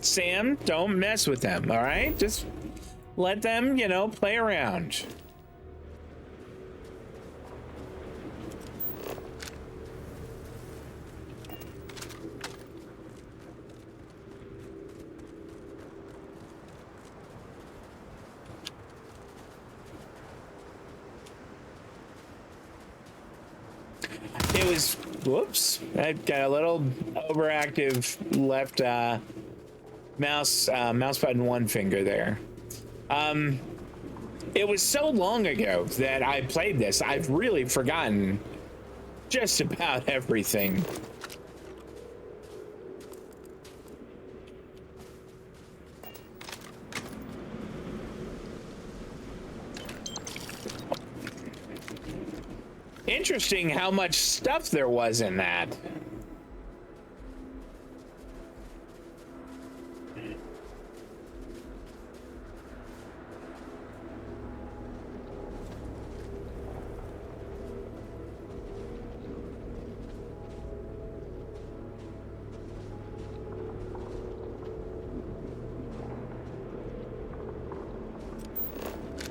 Sam, don't mess with them, all right? Just let them, you know, play around. It was, whoops, I got a little overactive left mouse button one finger there. It was so long ago that I played this, I've really forgotten just about everything. Interesting how much stuff there was in that.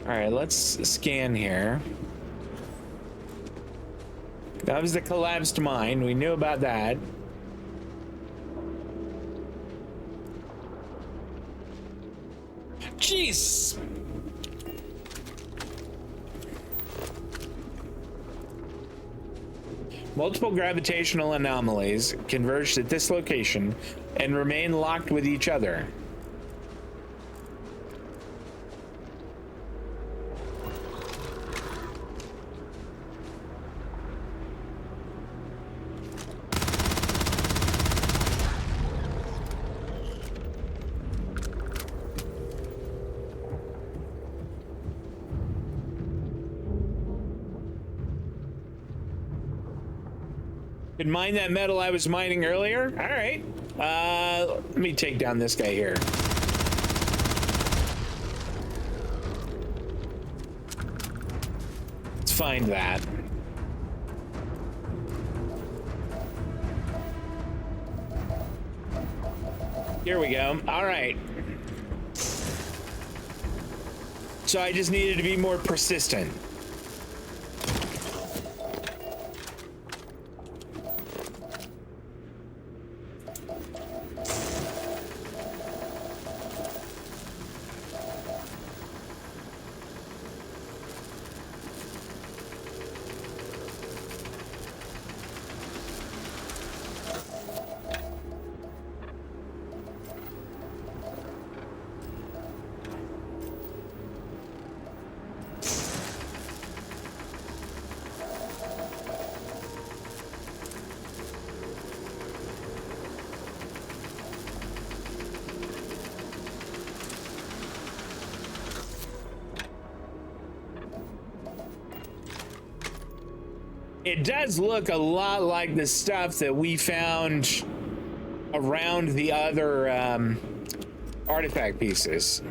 All right, let's scan here. That was the collapsed mine. We knew about that. Jeez. Multiple gravitational anomalies converged at this location and remain locked with each other. Could mine that metal I was mining earlier? All right. Let me take down this guy here. Let's find that. Here we go. All right. So I just needed to be more persistent. It does look a lot like the stuff that we found around the other artifact pieces.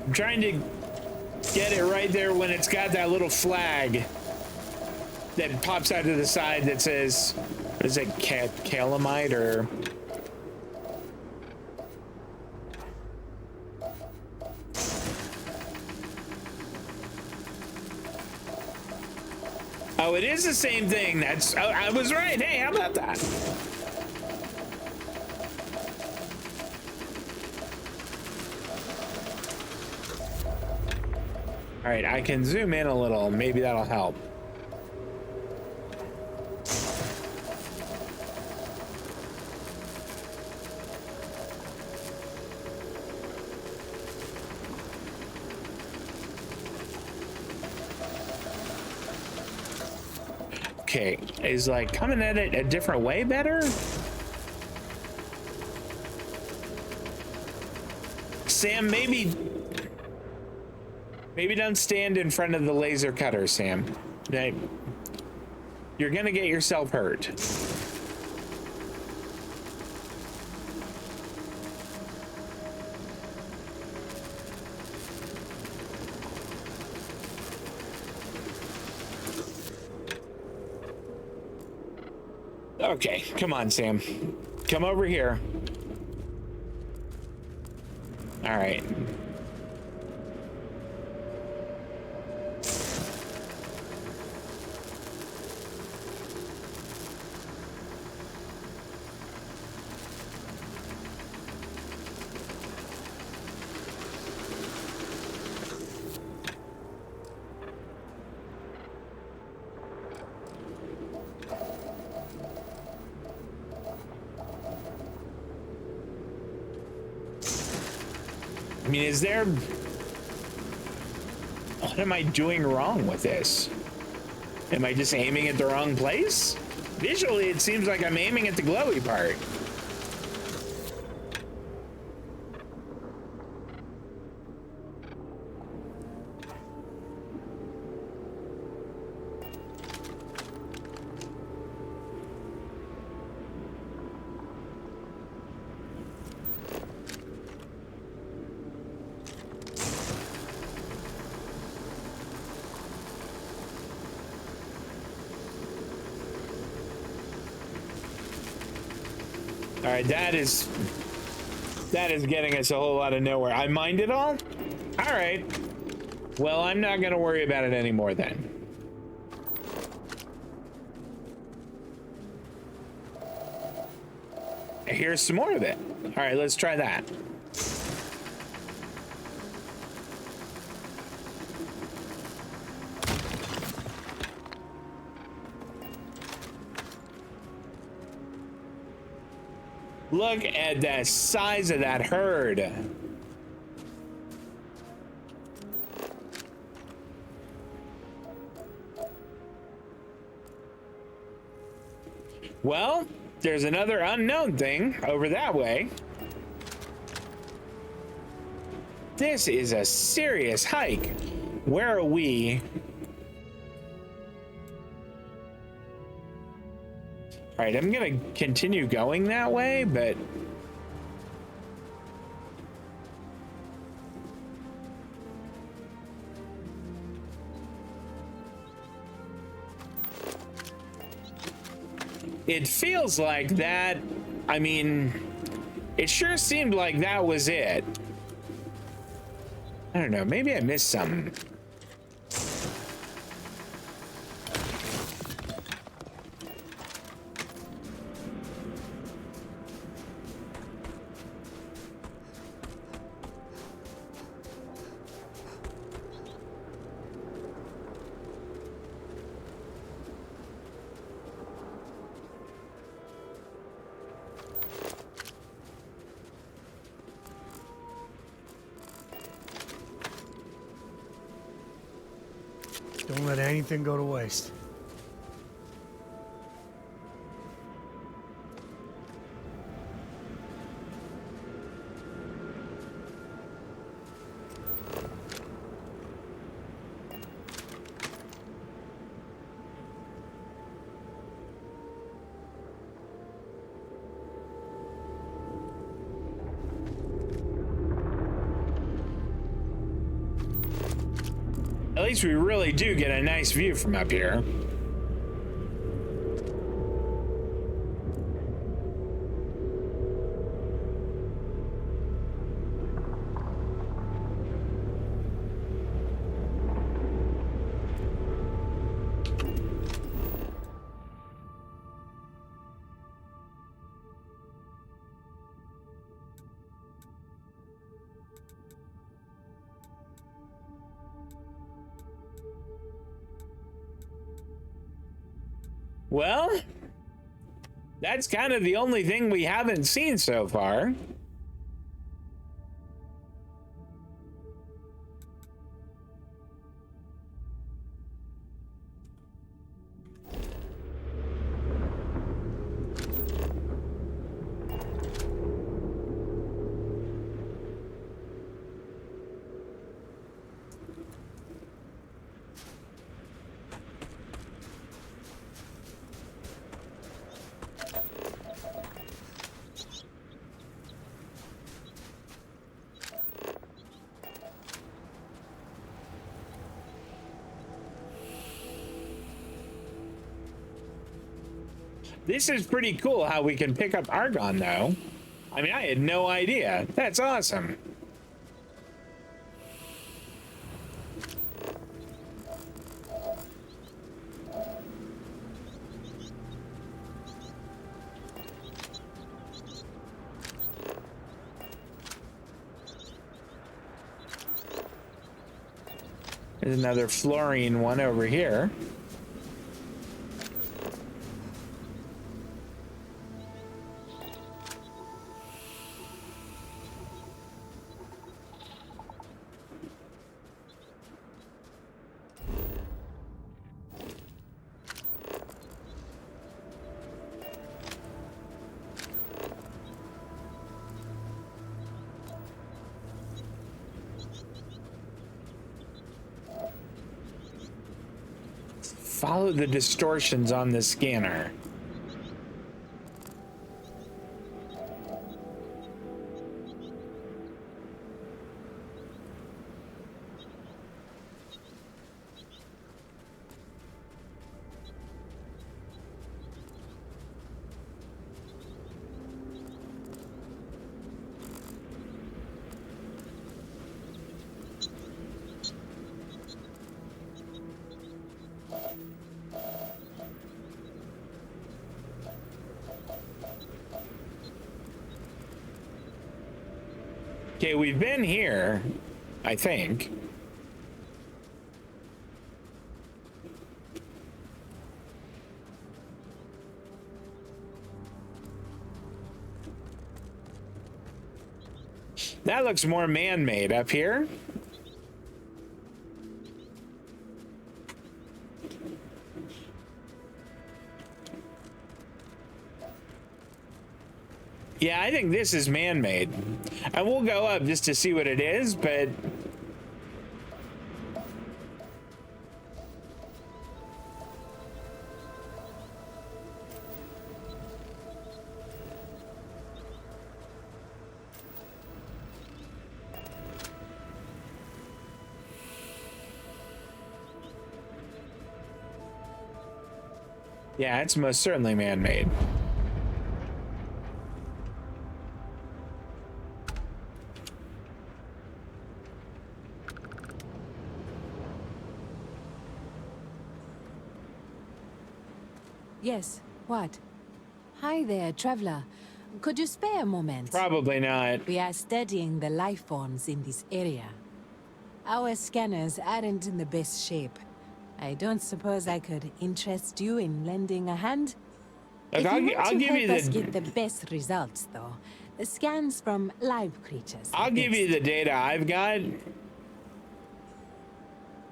I'm trying to get it right there when it's got that little flag that pops out to the side that says, what is it, calamite or... Oh, it is the same thing. That's, oh, I was right. Hey, how about that? All right, I can zoom in a little. Maybe that'll help. Okay, is like coming at it a different way better? Sam, maybe don't stand in front of the laser cutter, Sam. You're gonna get yourself hurt. Okay, come on, Sam. Come over here. All right. I mean, is there... What am I doing wrong with this? Am I just aiming at the wrong place? Visually, it seems like I'm aiming at the glowy part. All right, that is getting us a whole lot of nowhere. I mined it all? All right. Well, I'm not going to worry about it anymore then. Here's some more of it. All right, let's try that. Look at the size of that herd. Well, there's another unknown thing over that way. This is a serious hike. Where are we? All right, I'm gonna continue going that way, but it feels like that. I mean, it sure seemed like that was it. I don't know, maybe I missed something. Don't let anything go to waste. nice. We really do get a nice view from up here. Well, that's kind of the only thing we haven't seen so far. This is pretty cool how we can pick up argon, though. I mean, I had no idea. That's awesome. There's another fluorine one over here. Follow the distortions on the scanner. Okay, we've been here, I think. That looks more man-made up here. Yeah, I think this is man-made. And we'll go up just to see what it is, but... yeah, it's most certainly man-made. Yes, what? Hi there, traveler. Could you spare a moment? Probably not. We are studying the life forms in this area. Our scanners aren't in the best shape. I don't suppose I could interest you in lending a hand? Look, I'll give you us get the best results, though. The scans from live creatures. I'll give you the data I've got.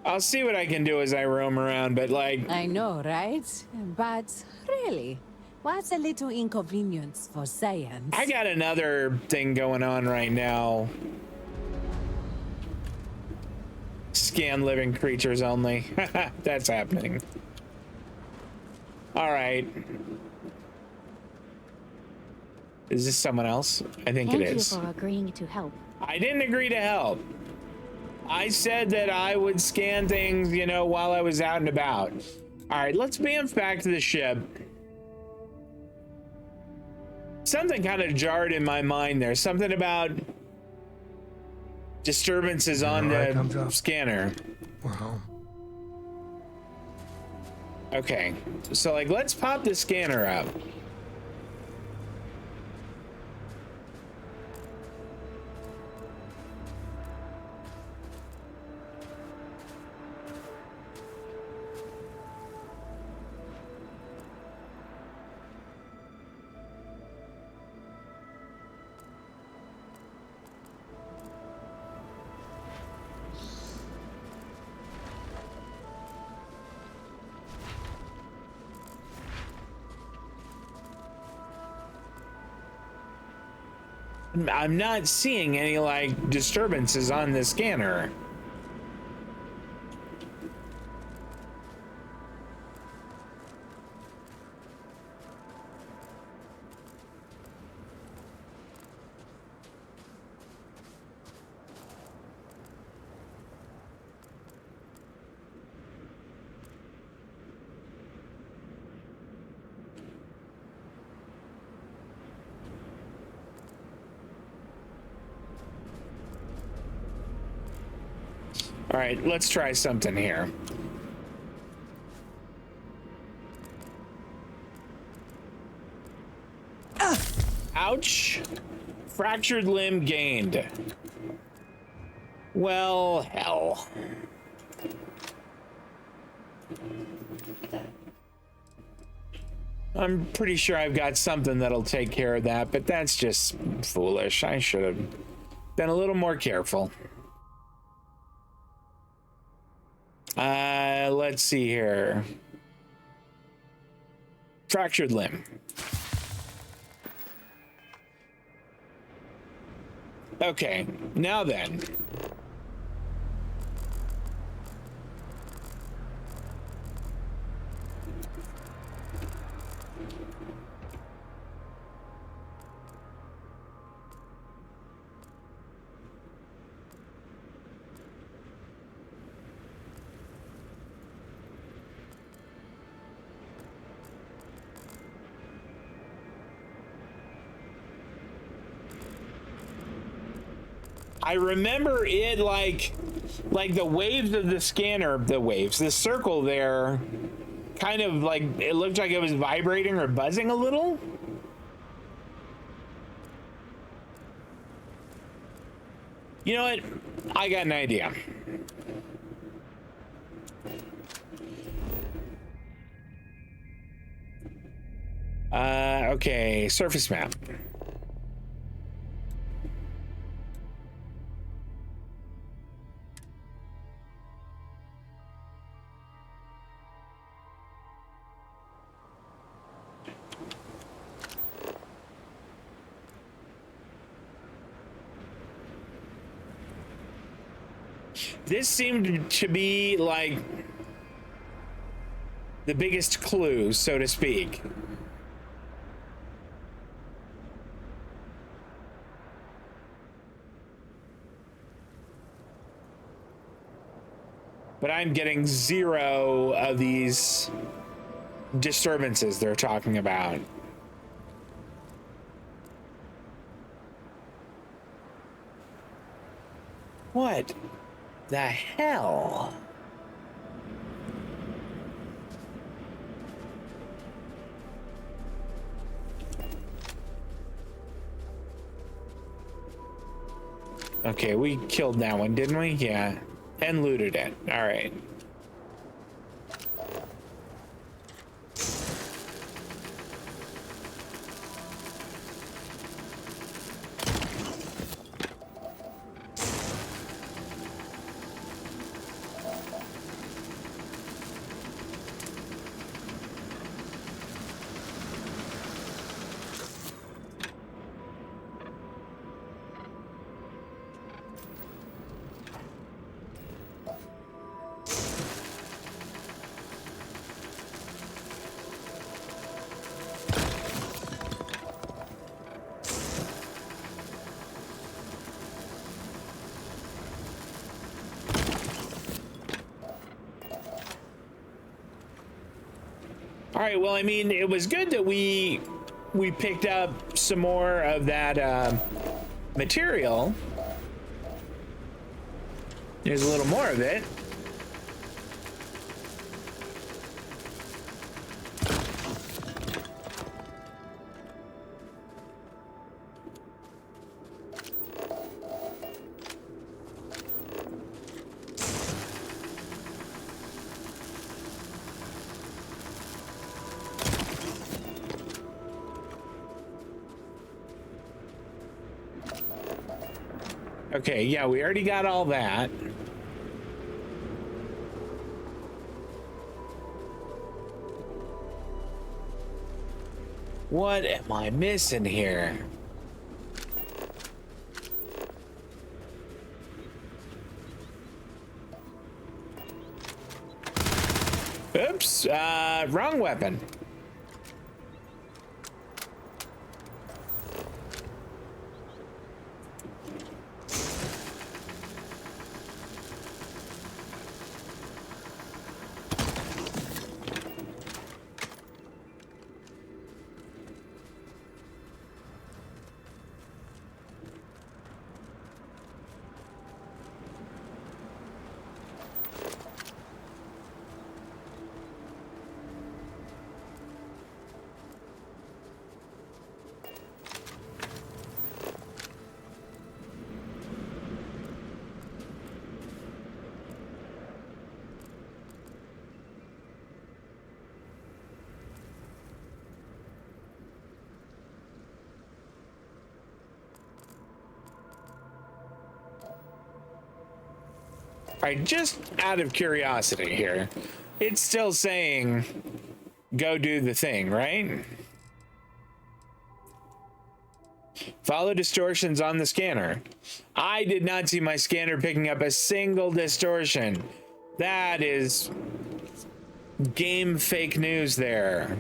I'll see what I can do as I roam around, but like... I know, right? But really, what's a little inconvenience for science? I got another thing going on right now. Scan living creatures only. That's happening. All right. Is this someone else? I think it is. Thank you for agreeing to help. I didn't agree to help. I said that I would scan things, you know, while I was out and about. All right, let's bamf back to the ship. Something kind of jarred in my mind there. Something about disturbances on the scanner. We're home. Okay, so like, let's pop the scanner up. I'm not seeing any like disturbances on the scanner. All right, let's try something here. Ouch. Fractured limb gained. Well, hell. I'm pretty sure I've got something that'll take care of that, but that's just foolish. I should have been a little more careful. Let's see here. Fractured limb. Okay, now then. I remember it like the waves of the scanner, the circle there, kind of like, it looked like it was vibrating or buzzing a little. You know what? I got an idea. Okay, surface map. This seemed to be like the biggest clue, so to speak. But I'm getting 0 of these disturbances they're talking about. What the hell? Okay, we killed that one, didn't we? Yeah. And looted it. All right. right, well, I mean, it was good that we picked up some more of that material. There's a little more of it. Okay, yeah, we already got all that. What am I missing here? Oops, wrong weapon. All right, just out of curiosity here, it's still saying go do the thing, right? Follow distortions on the scanner. I did not see my scanner picking up a single distortion. That is game fake news there.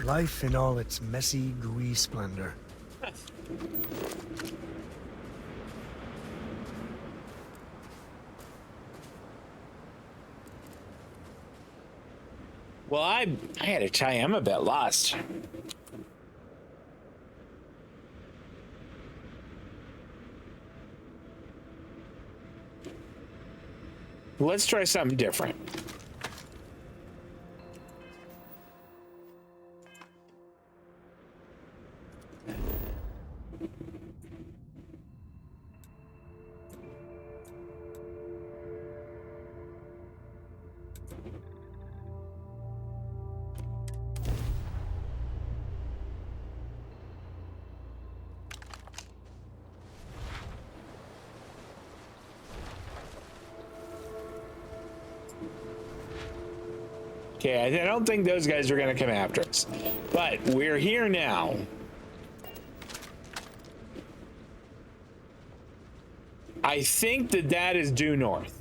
Life in all its messy, gooey splendor. Well, I had to tell you, I'm a bit lost. Let's try something different. Okay, I don't think those guys are going to come after us, but we're here now. I think that is due north.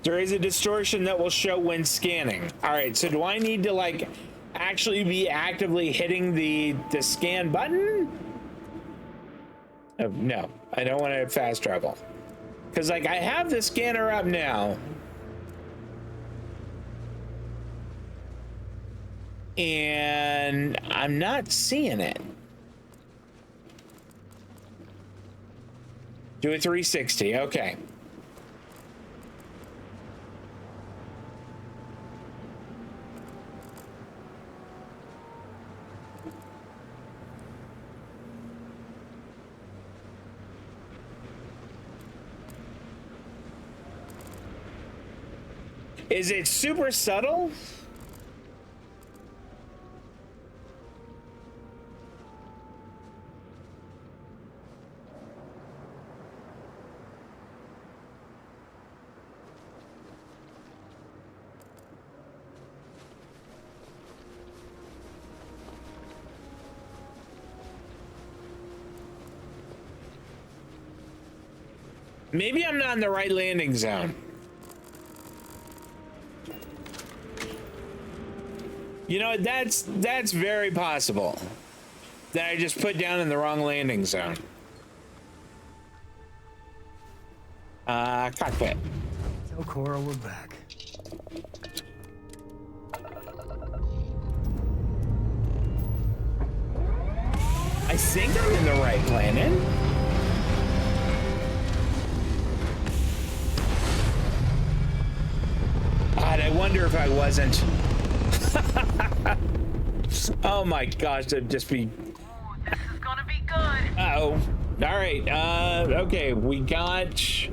There is a distortion that will show when scanning. All right, so do I need to like actually be actively hitting the scan button? Oh, no, I don't want to fast travel. Because like I have the scanner up now. And I'm not seeing it. Do a 360, okay. Is it super subtle? Maybe I'm not in the right landing zone. You know, that's very possible that I just put down in the wrong landing zone. Cockpit. Tell Cora we're back. I think I'm in the right planet. God, I wonder if I wasn't. Oh my gosh, that'd just be. This is gonna be good. Uh-oh. All right. Okay, we got.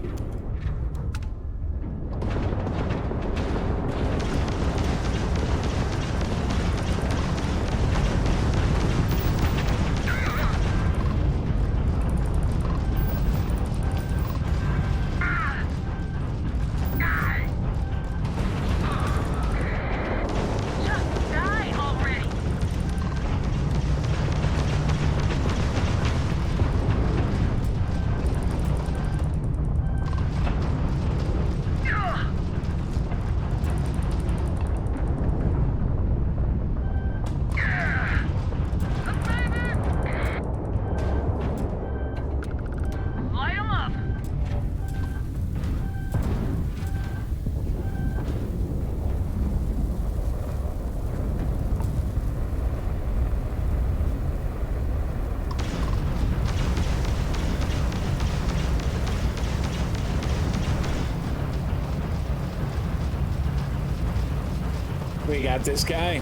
We got this guy.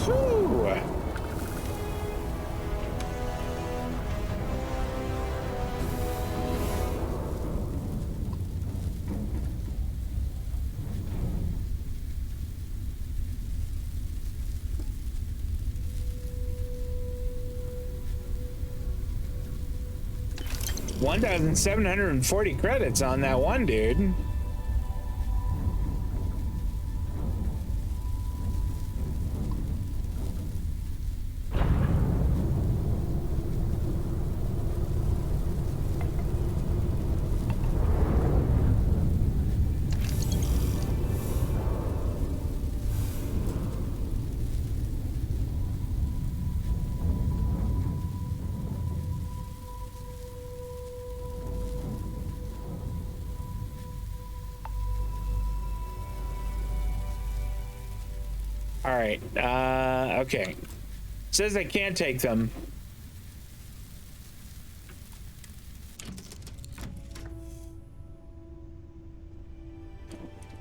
Whew. $1,740 credits on that one, dude. All right. Okay. Says I can't take them.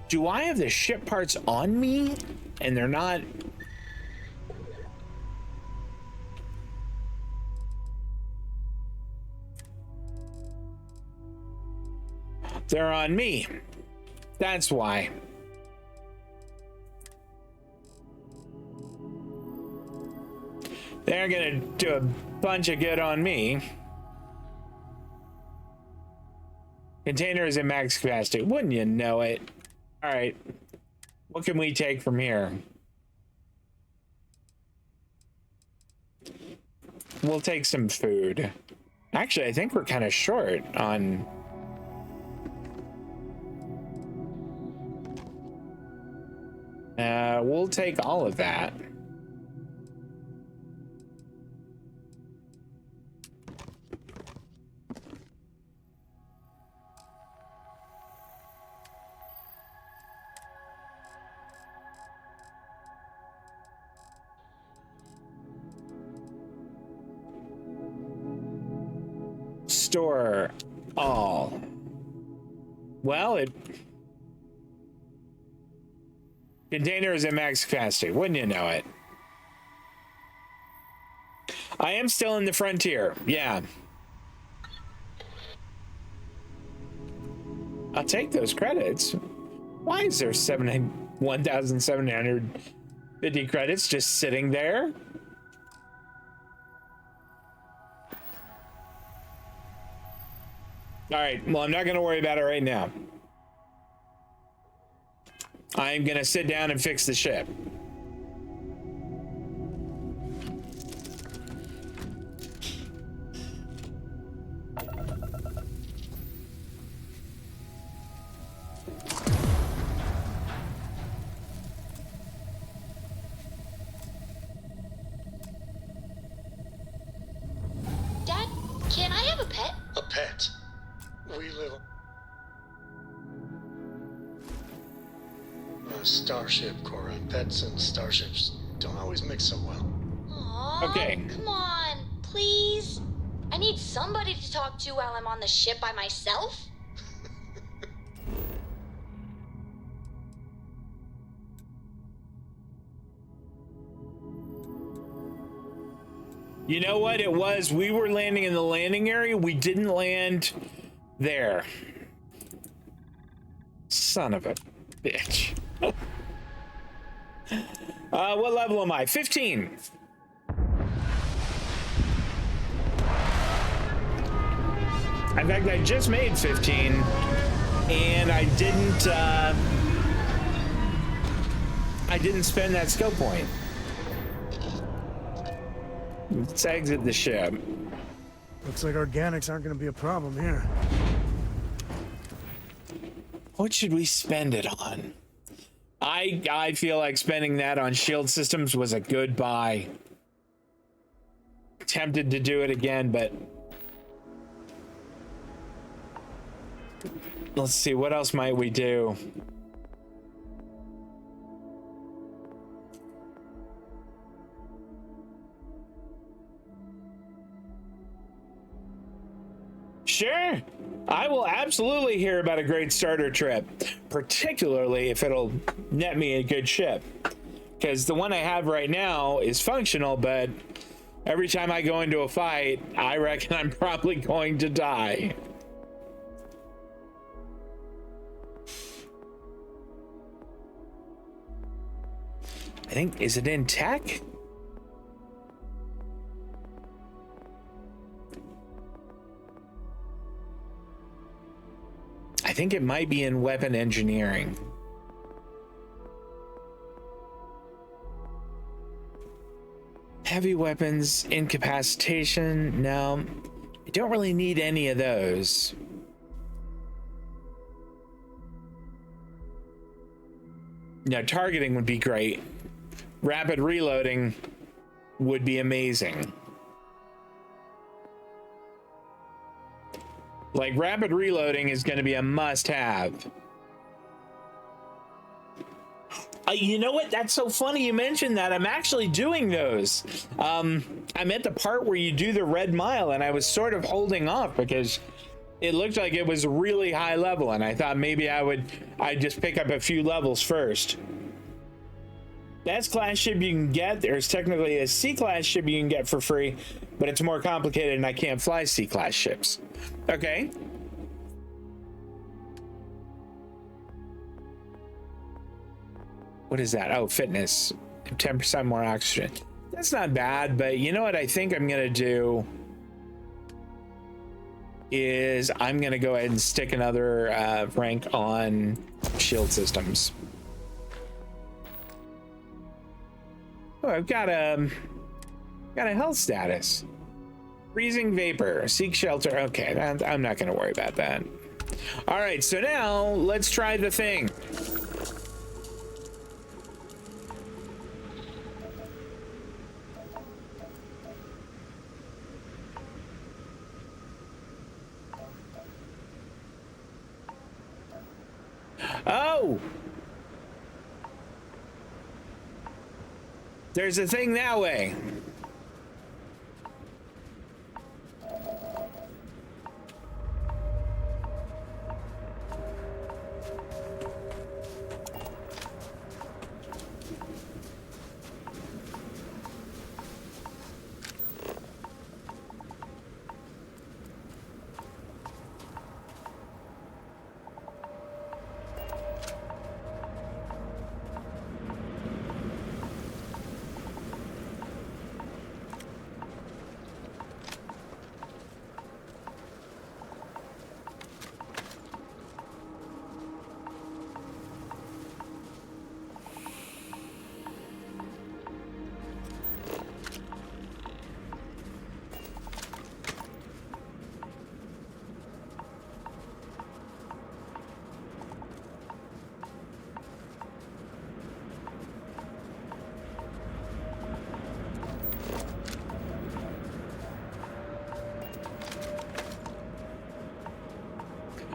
Do I have the ship parts on me and they're not? They're on me. That's why. They're gonna do a bunch of good on me. Container is at max capacity. Wouldn't you know it? All right. What can we take from here? We'll take some food. Actually, I think we're kind of short on... we'll take all of that. Store all. Well, it... Container is at max capacity. Wouldn't you know it? I am still in the frontier. Yeah. I'll take those credits. Why is there 1,750 credits just sitting there? All right, well, I'm not going to worry about it right now. I'm going to sit down and fix the ship. Dad, can I have a pet? A pet? We live on a starship, Cora. Pets and starships don't always mix so well. Aww, okay. Come on, please. I need somebody to talk to while I'm on the ship by myself. You know what it was? We were landing in the landing area. We didn't land there. Son of a bitch. What level am I? 15. In fact, I just made 15, and I didn't spend that skill point. Let's exit the ship. Looks like organics aren't going to be a problem here. What should we spend it on? I feel like spending that on shield systems was a good buy. Tempted to do it again, but let's see, what else might we do? Sure, I will absolutely hear about a great starter trip, particularly if it'll net me a good ship. Because the one I have right now is functional, but every time I go into a fight, I reckon I'm probably going to die. I think, is it in tech? I think it might be in weapon engineering. Heavy weapons, incapacitation. No, I don't really need any of those. No, targeting would be great. Rapid reloading would be amazing. Like, rapid reloading is going to be a must-have. You know what? That's so funny you mentioned that. I'm actually doing those. I'm at the part where you do the red mile, and I was sort of holding off because it looked like it was really high level, and I thought maybe I'd just pick up a few levels first. That's class ship you can get. There's technically a C-class ship you can get for free, but it's more complicated, and I can't fly C-class ships. Okay. What is that? Oh, fitness. 10% more oxygen. That's not bad, but you know what I think I'm going to do is I'm going to go ahead and stick another rank on shield systems. Oh, I've got a health status. Freezing vapor. Seek shelter. Okay, I'm not going to worry about that. All right, so now let's try the thing. Oh! There's a thing that way.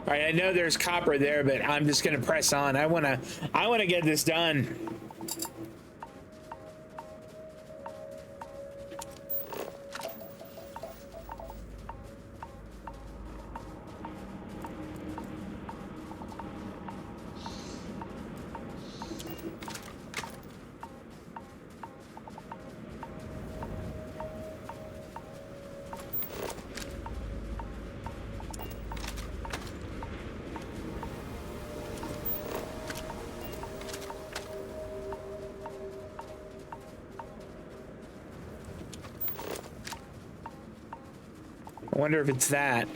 All right, I know there's copper there, but I'm just gonna press on. I wanna get this done. I wonder if it's that.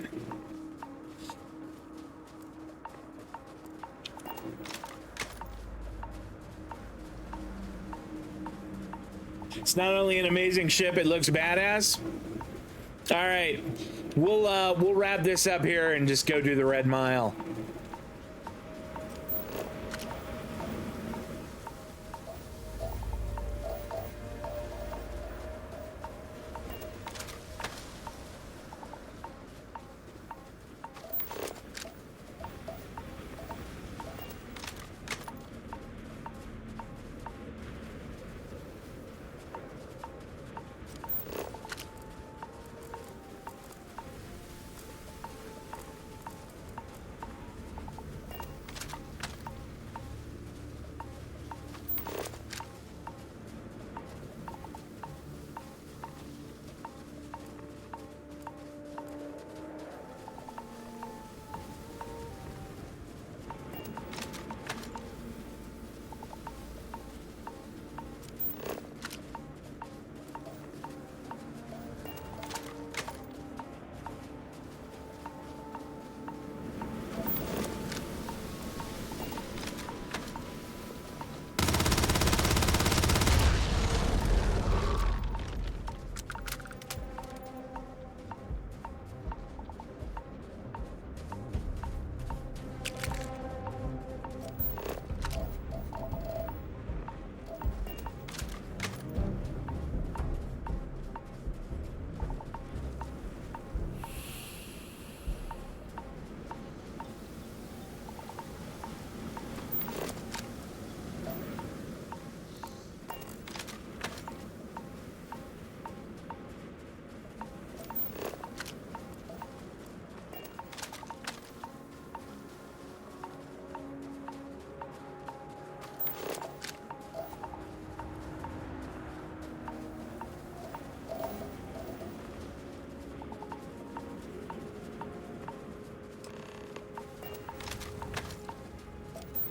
It's not only an amazing ship, it looks badass. All right, we'll wrap this up here and just go do the Red Mile.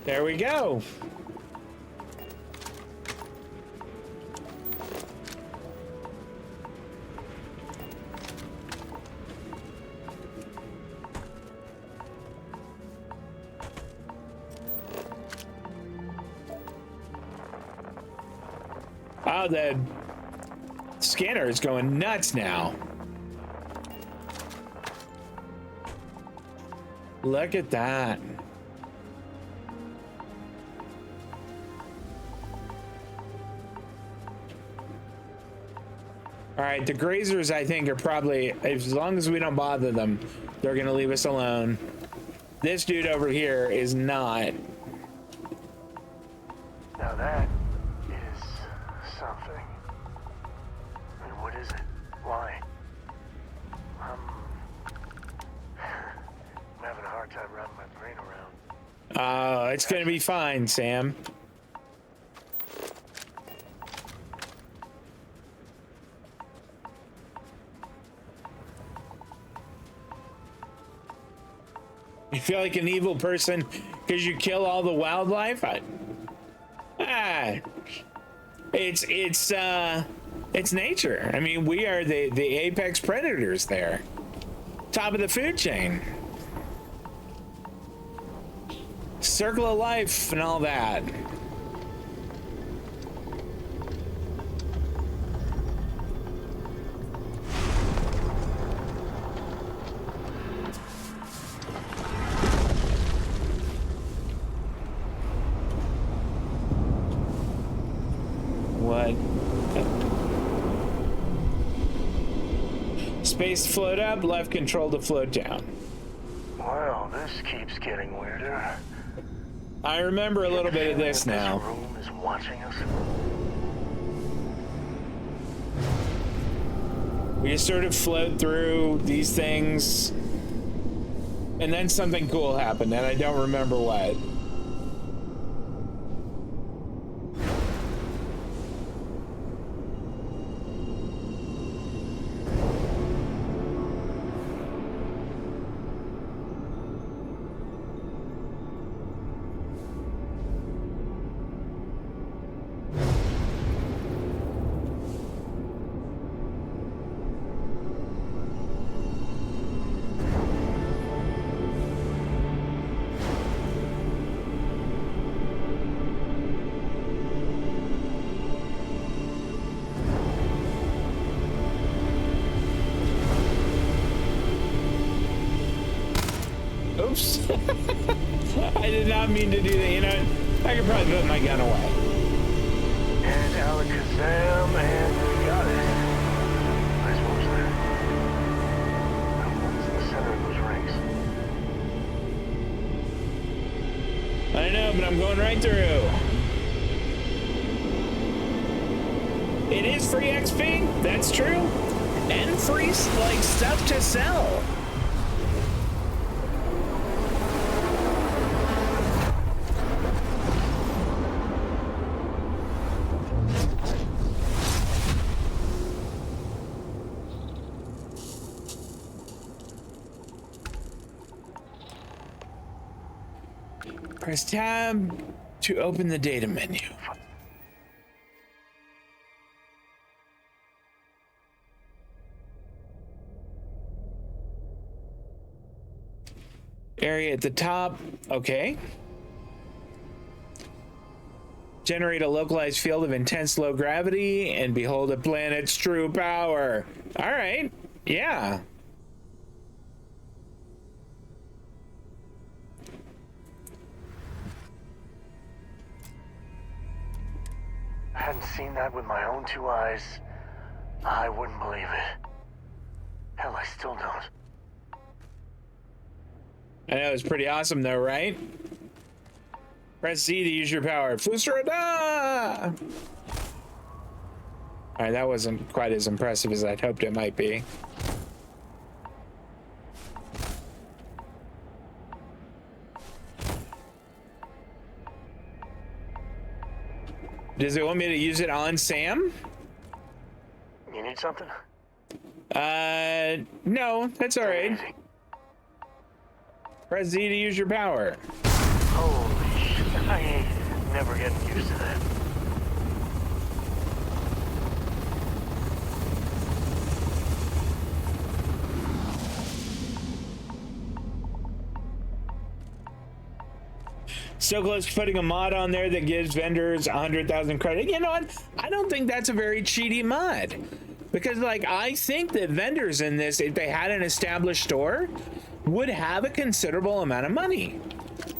There we go. Wow, the scanner is going nuts now. Look at that. All right, the grazers, I think, are probably, as long as we don't bother them, they're gonna leave us alone. This dude over here is not. Now that is something. I mean, what is it? Why? I'm having a hard time wrapping my brain around. It's gonna be fine, Sam. You feel like an evil person because you kill all the wildlife? It's nature. I mean, we are the apex predators there. Top of the food chain. Circle of life and all that. What? Space to float up, left control to float down. Well, this keeps getting weirder. I remember a little bit of this now. This room is watching us. We just sort of float through these things, and then something cool happened, and I don't remember what. Oops. I did not mean to do that. You know, I could probably put my gun away. And Alakazam, and we got it. Nice moves there. Now, what's in the center of those rings? I know, but I'm going right through. It is free XP. That's true. And free, like, stuff to sell. Press tab to open the data menu. Area at the top. Okay. Generate a localized field of intense low gravity and behold a planet's true power. All right. Yeah. I hadn't seen that with my own two eyes. I wouldn't believe it. Hell, I still don't. I know, it's pretty awesome though, right? Press Z to use your power. Freestar Ranger! Alright, that wasn't quite as impressive as I'd hoped it might be. Does it want me to use it on Sam? You need something? No, that's alright. Press Z to use your power. Holy shit, I ain't never getting used to that. So close to putting a mod on there that gives vendors 100,000 credit. You know what? I don't think that's a very cheaty mod. Because, like, I think that vendors in this, if they had an established store, would have a considerable amount of money.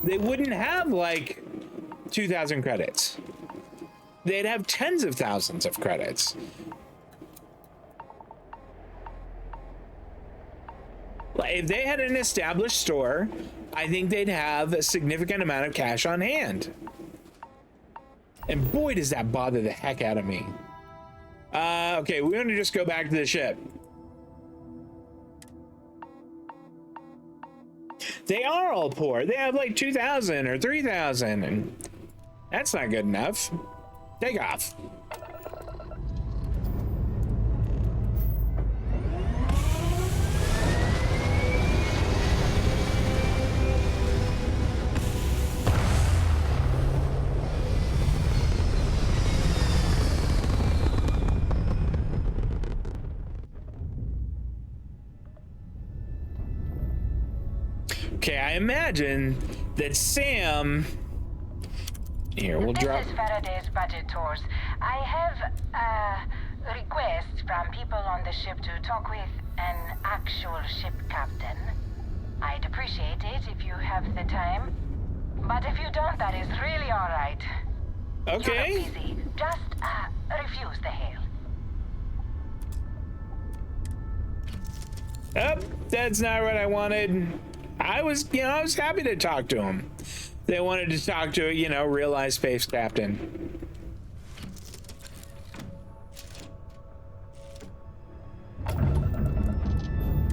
They wouldn't have like 2,000 credits. They'd have tens of thousands of credits. If they had an established store, I think they'd have a significant amount of cash on hand. And boy, does that bother the heck out of me. Okay, we're gonna just go back to the ship. They are all poor. They have like 2,000 or 3,000, and that's not good enough. Take off. Okay, I imagine that Sam... Here, we'll drop... This is Faraday's budget tours. I have a request from people on the ship to talk with an actual ship captain. I'd appreciate it if you have the time. But if you don't, that is really alright. Okay. You're not busy. Just refuse the hail. Oh, that's not what I wanted. I was happy to talk to him. They wanted to talk to a, real life space captain.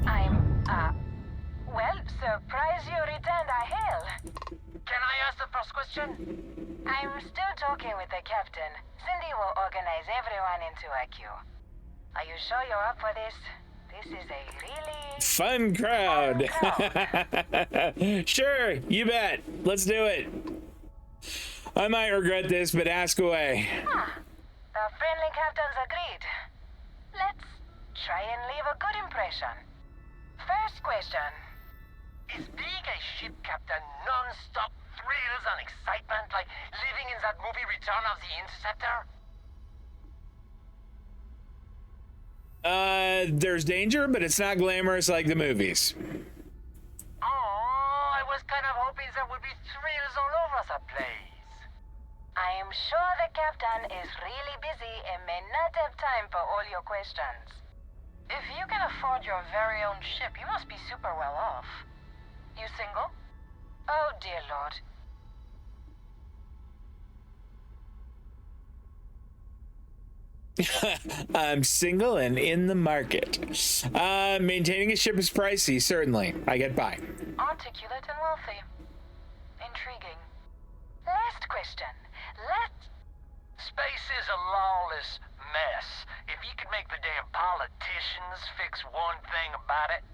I'm, well, surprised you returned a hail. Can I ask the first question? I'm still talking with the captain. Cindy will organize everyone into a queue. Are you sure you're up for this? This is a really fun crowd. Sure, you bet. Let's do it. I might regret this, but ask away. The friendly captains agreed. Let's try and leave a good impression. First question. Is being a ship captain non-stop thrills and excitement like living in that movie Return of the Interceptor? There's danger, but it's not glamorous like the movies. Oh, I was kind of hoping there would be thrills all over the place. I am sure the captain is really busy and may not have time for all your questions. If you can afford your very own ship, you must be super well off. You single? Oh, dear Lord. I'm single and in the market. Maintaining a ship is pricey, certainly. I get by. Articulate and wealthy. Intriguing. Last question. Space is a lawless mess. If you could make the damn politicians fix one thing about it,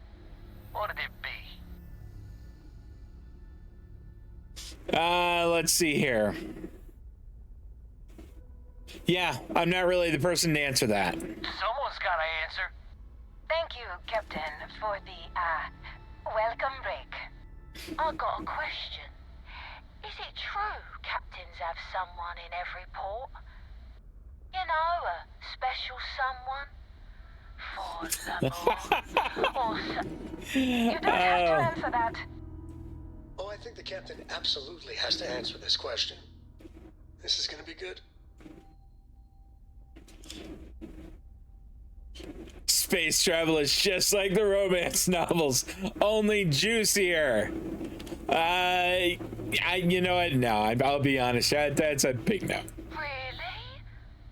what'd it be? Let's see here. Yeah, I'm not really the person to answer that. Someone's gotta answer. Thank you, Captain, for the, welcome break. I got a question. Is it true captains have someone in every port? You know, a special someone? For the or You don't have to answer that. Oh, I think the captain absolutely has to answer this question. This is gonna be good. Space travel is just like the romance novels, only juicier. You know what? No, I'll be honest. That's a big no. Really?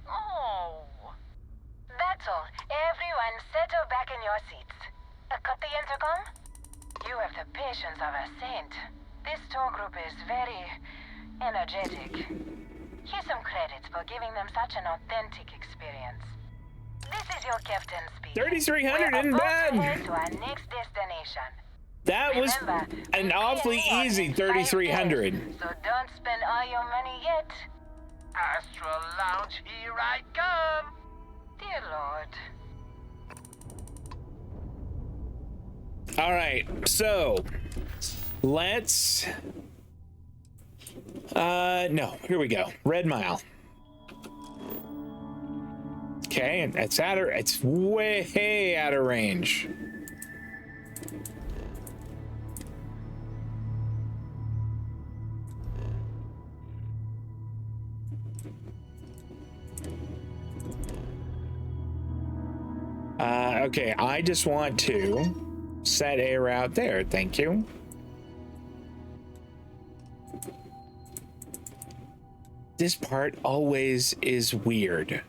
Oh. That's all. Everyone settle back in your seats. Cut the intercom? You have the patience of a saint. This tour group is very energetic. Here's some credits for giving them such an authentic experience. This is your captain's speech. 3,300 isn't bad. To our next destination. That was an awfully easy 3,300. So don't spend all your money yet. Astral Lounge, here I come. Dear Lord. All right, so let's. No, here we go. Red Mile. Okay, it's way out of range. Okay, I just want to set a route there. Thank you. This part always is weird.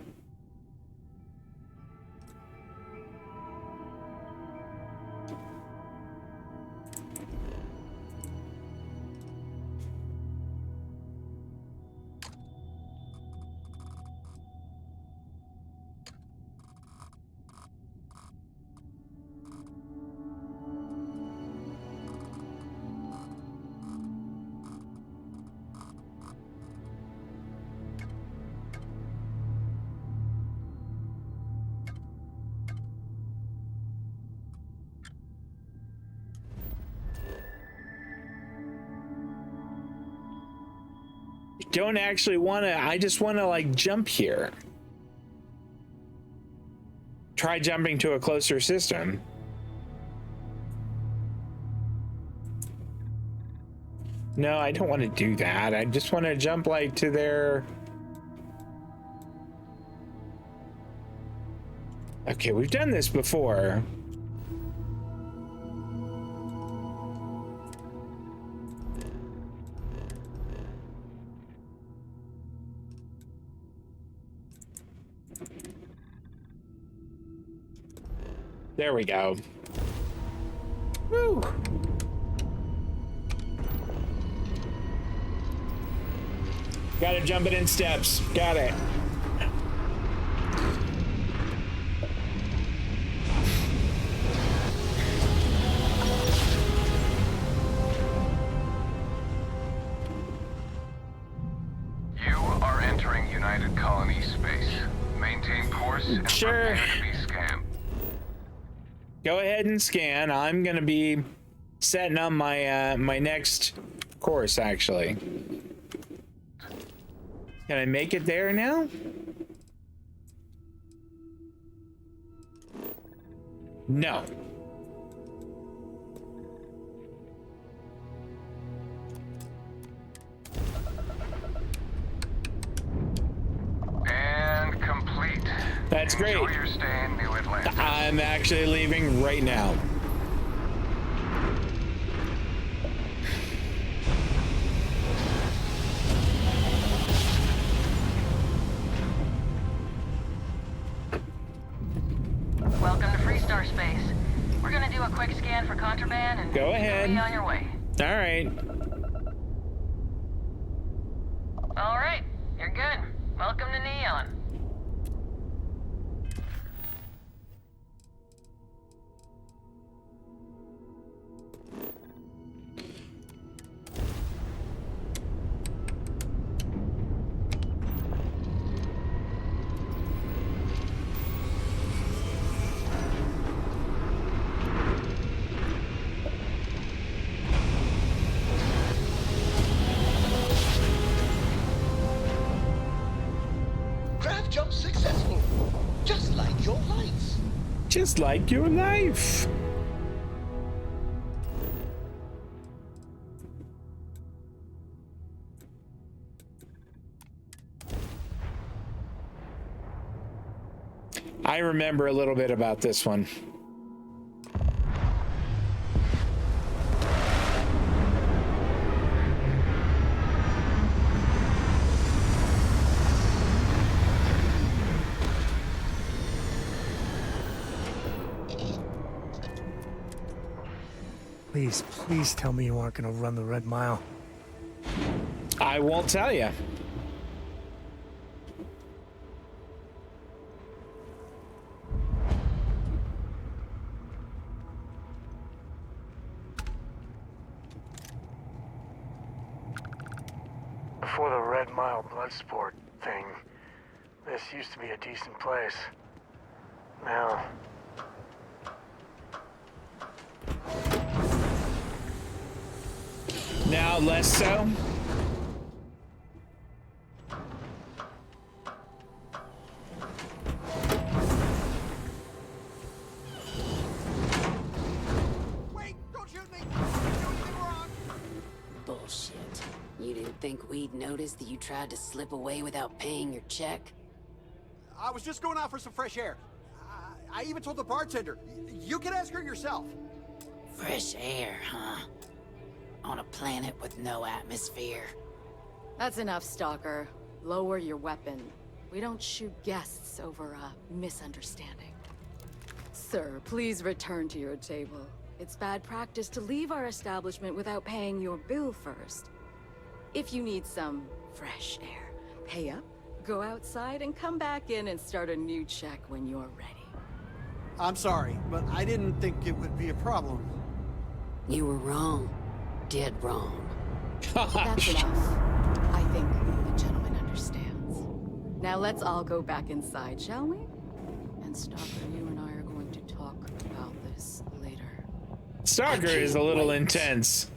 Don't actually want to, I just want to like jump here. Try jumping to a closer system. No, I don't want to do that. I just want to jump like to their... Okay, we've done this before. There we go. Woo! Gotta jump it in steps. Got it. You are entering United Colony space. Maintain course and sure. prepare to be scanned. Go ahead and scan. I'm gonna be setting up my my next course actually. Can I make it there now? No. And complete. That's great. Enjoy your stay in New Atlantis. I'm actually leaving right now. Welcome to Freestar Space. We're gonna do a quick scan for contraband and go ahead. Be on your way. All right. All right, you're good. Welcome to Neon. Craft jump successful. Just like your life. Just like your life. I remember a little bit about this one. Please, please tell me you aren't gonna run the Red Mile. I won't tell you. Before the Red Mile bloodsport thing, this used to be a decent place. Now... Now less so. Wait, don't shoot me. I didn't do anything wrong. Bullshit. You didn't think we'd notice that you tried to slip away without paying your check? I was just going out for some fresh air. I even told the bartender. You can ask her yourself. Fresh air, huh? On a planet with no atmosphere. That's enough, Stalker. Lower your weapon. We don't shoot guests over a misunderstanding. Sir, please return to your table. It's bad practice to leave our establishment without paying your bill first. If you need some fresh air, pay up, go outside, and come back in and start a new check when you're ready. I'm sorry, but I didn't think it would be a problem. You were wrong. Dead wrong. That's enough. I think the gentleman understands. Now let's all go back inside, shall we? And Stalker, you and I are going to talk about this later. Stalker is a little intense.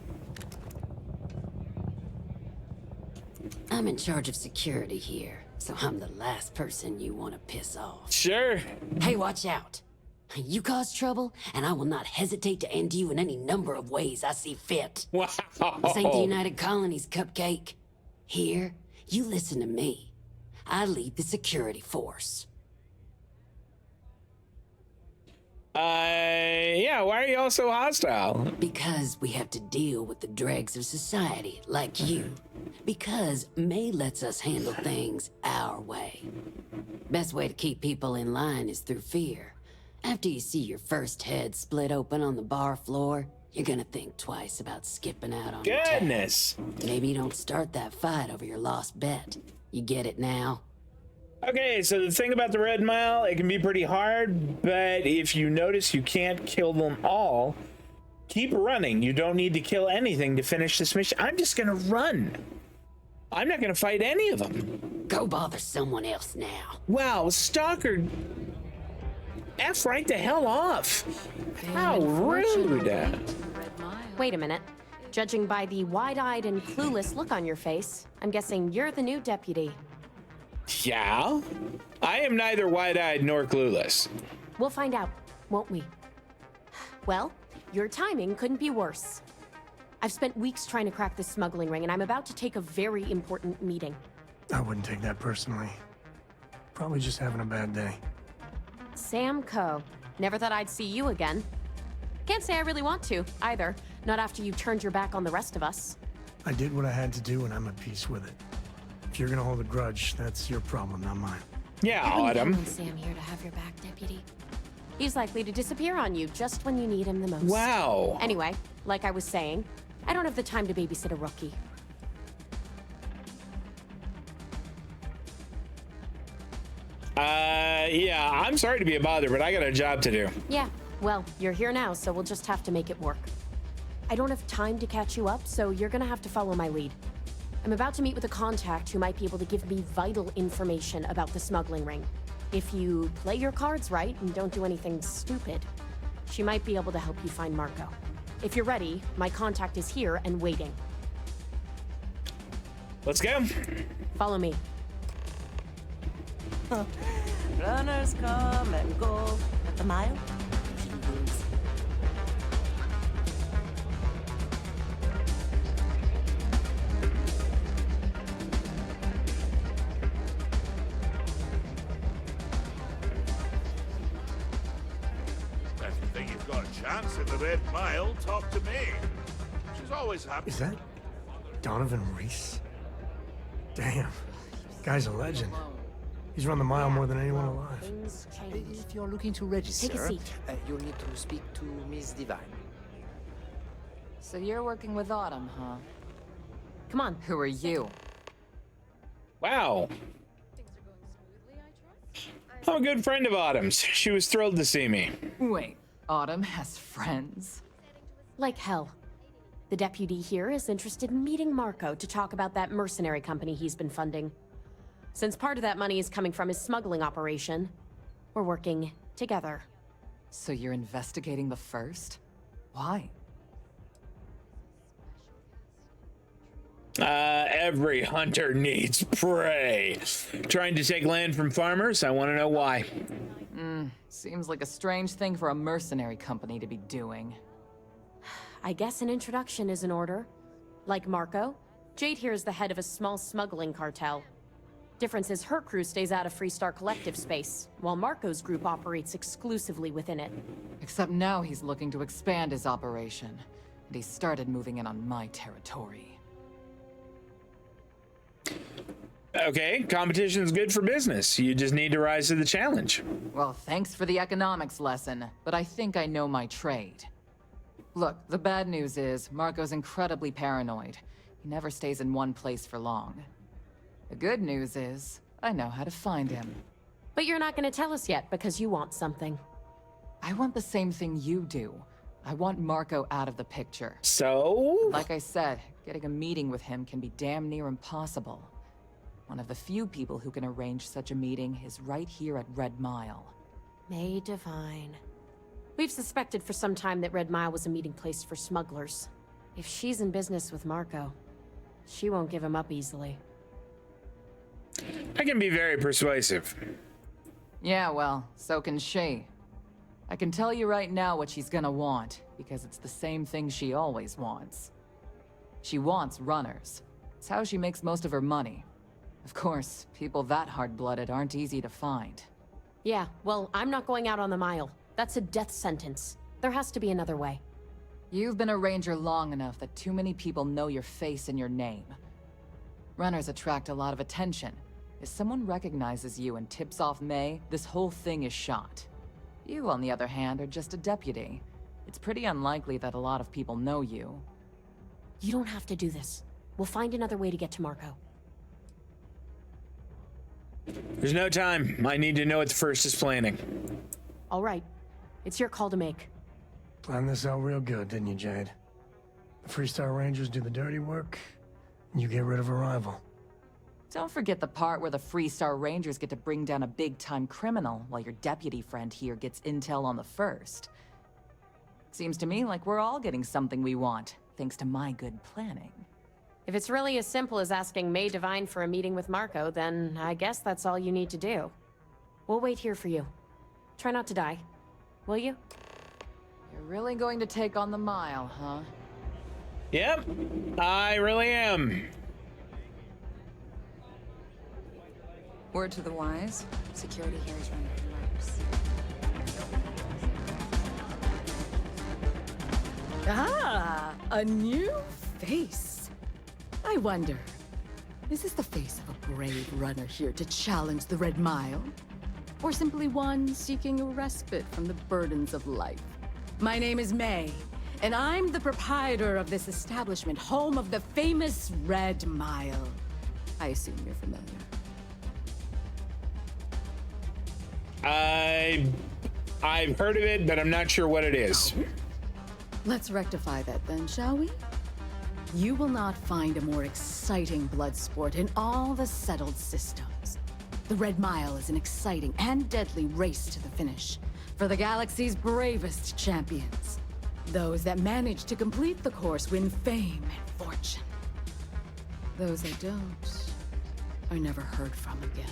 I'm in charge of security here, so I'm the last person you want to piss off. Sure. Hey, watch out. You cause trouble, and I will not hesitate to end you in any number of ways I see fit. Wow. This ain't the United Colonies, Cupcake. Here, you listen to me. I lead the security force. Yeah, why are you all so hostile? Because we have to deal with the dregs of society, like you. Because May lets us handle things our way. Best way to keep people in line is through fear. After you see your first head split open on the bar floor, you're gonna think twice about skipping out on your Goodness. tab. Maybe you don't start that fight over your lost bet. You get it now? Okay, so the thing about the Red Mile, it can be pretty hard, but if you notice you can't kill them all, keep running. You don't need to kill anything to finish this mission. I'm just gonna run. I'm not gonna fight any of them. Go bother someone else now. Wow, Stalker, F right the hell off. How rude. Wait a minute. Judging by the wide-eyed and clueless look on your face, I'm guessing you're the new deputy. Yeah? I am neither wide-eyed nor clueless. We'll find out, won't we? Well, your timing couldn't be worse. I've spent weeks trying to crack this smuggling ring, and I'm about to take a very important meeting. I wouldn't take that personally. Probably just having a bad day. Sam Coe. Never thought I'd see you again. Can't say I really want to, either. Not after you turned your back on the rest of us. I did what I had to do, and I'm at peace with it. If you're gonna hold a grudge, that's your problem, not mine. Yeah, I wouldn't Autumn. count on Sam here to have your back, deputy. He's likely to disappear on you just when you need him the most. Wow. Anyway, like I was saying, I don't have the time to babysit a rookie. Yeah, I'm sorry to be a bother, but I got a job to do. Yeah, well, you're here now, so we'll just have to make it work. I don't have time to catch you up, so you're gonna have to follow my lead. I'm about to meet with a contact who might be able to give me vital information about the smuggling ring. If you play your cards right and don't do anything stupid, she might be able to help you find Marco. If you're ready, my contact is here and waiting. Let's go. Follow me. Runners come and go at the mile. If you think you've got a chance in the Red Mile, talk to me. She's always happy. Is that Donovan Reese? Damn, guy's a legend. He's run the mile more than anyone alive. If you're looking to register, Take a seat. You'll need to speak to Miss Divine. So you're working with Autumn, huh? Come on. Who are you? Wow. I'm a good friend of Autumn's. She was thrilled to see me. Wait, Autumn has friends? Like hell. The deputy here is interested in meeting Marco to talk about that mercenary company he's been funding. Since part of that money is coming from his smuggling operation, we're working together. So you're investigating the first? Why? Every hunter needs prey. Trying to take land from farmers? I want to know why. Seems like a strange thing for a mercenary company to be doing. I guess an introduction is in order. Like Marco, Jade here is the head of a small smuggling cartel. Difference is her crew stays out of Freestar Collective space, while Marco's group operates exclusively within it. Except now he's looking to expand his operation, and he started moving in on my territory. Okay, competition's good for business. You just need to rise to the challenge. Well, thanks for the economics lesson, but I think I know my trade. Look, the bad news is, Marco's incredibly paranoid. He never stays in one place for long. The good news is, I know how to find him. But you're not going to tell us yet, because you want something. I want the same thing you do. I want Marco out of the picture. So? Like I said, getting a meeting with him can be damn near impossible. One of the few people who can arrange such a meeting is right here at Red Mile. May Divine. We've suspected for some time that Red Mile was a meeting place for smugglers. If she's in business with Marco, she won't give him up easily. I can be very persuasive. Yeah, well, so can she. I can tell you right now what she's gonna want, because it's the same thing she always wants. She wants runners. It's how she makes most of her money. Of course, people that hard-blooded aren't easy to find. Yeah, well, I'm not going out on the Mile. That's a death sentence. There has to be another way. You've been a ranger long enough that too many people know your face and your name. Runners attract a lot of attention. If someone recognizes you and tips off May, this whole thing is shot. You, on the other hand, are just a deputy. It's pretty unlikely that a lot of people know you. You don't have to do this. We'll find another way to get to Marco. There's no time. I need to know what the First is planning. All right. It's your call to make. Planned this out real good, didn't you, Jade? The Freestar Rangers do the dirty work, and you get rid of a rival. Don't forget the part where the Freestar Rangers get to bring down a big-time criminal, while your deputy friend here gets intel on the First. Seems to me like we're all getting something we want, thanks to my good planning. If it's really as simple as asking May Divine for a meeting with Marco, then I guess that's all you need to do. We'll wait here for you. Try not to die. Will you? You're really going to take on the Mile, huh? Yep, I really am. Word to the wise, security here is running for laps. Ah, a new face. I wonder, is this the face of a brave runner here to challenge the Red Mile? Or simply one seeking a respite from the burdens of life? My name is May, and I'm the proprietor of this establishment, home of the famous Red Mile. I assume you're familiar. I've heard of it, but I'm not sure what it is. Let's rectify that then, shall we? You will not find a more exciting blood sport in all the settled systems. The Red Mile is an exciting and deadly race to the finish for the galaxy's bravest champions. Those that manage to complete the course win fame and fortune. Those that don't are never heard from again.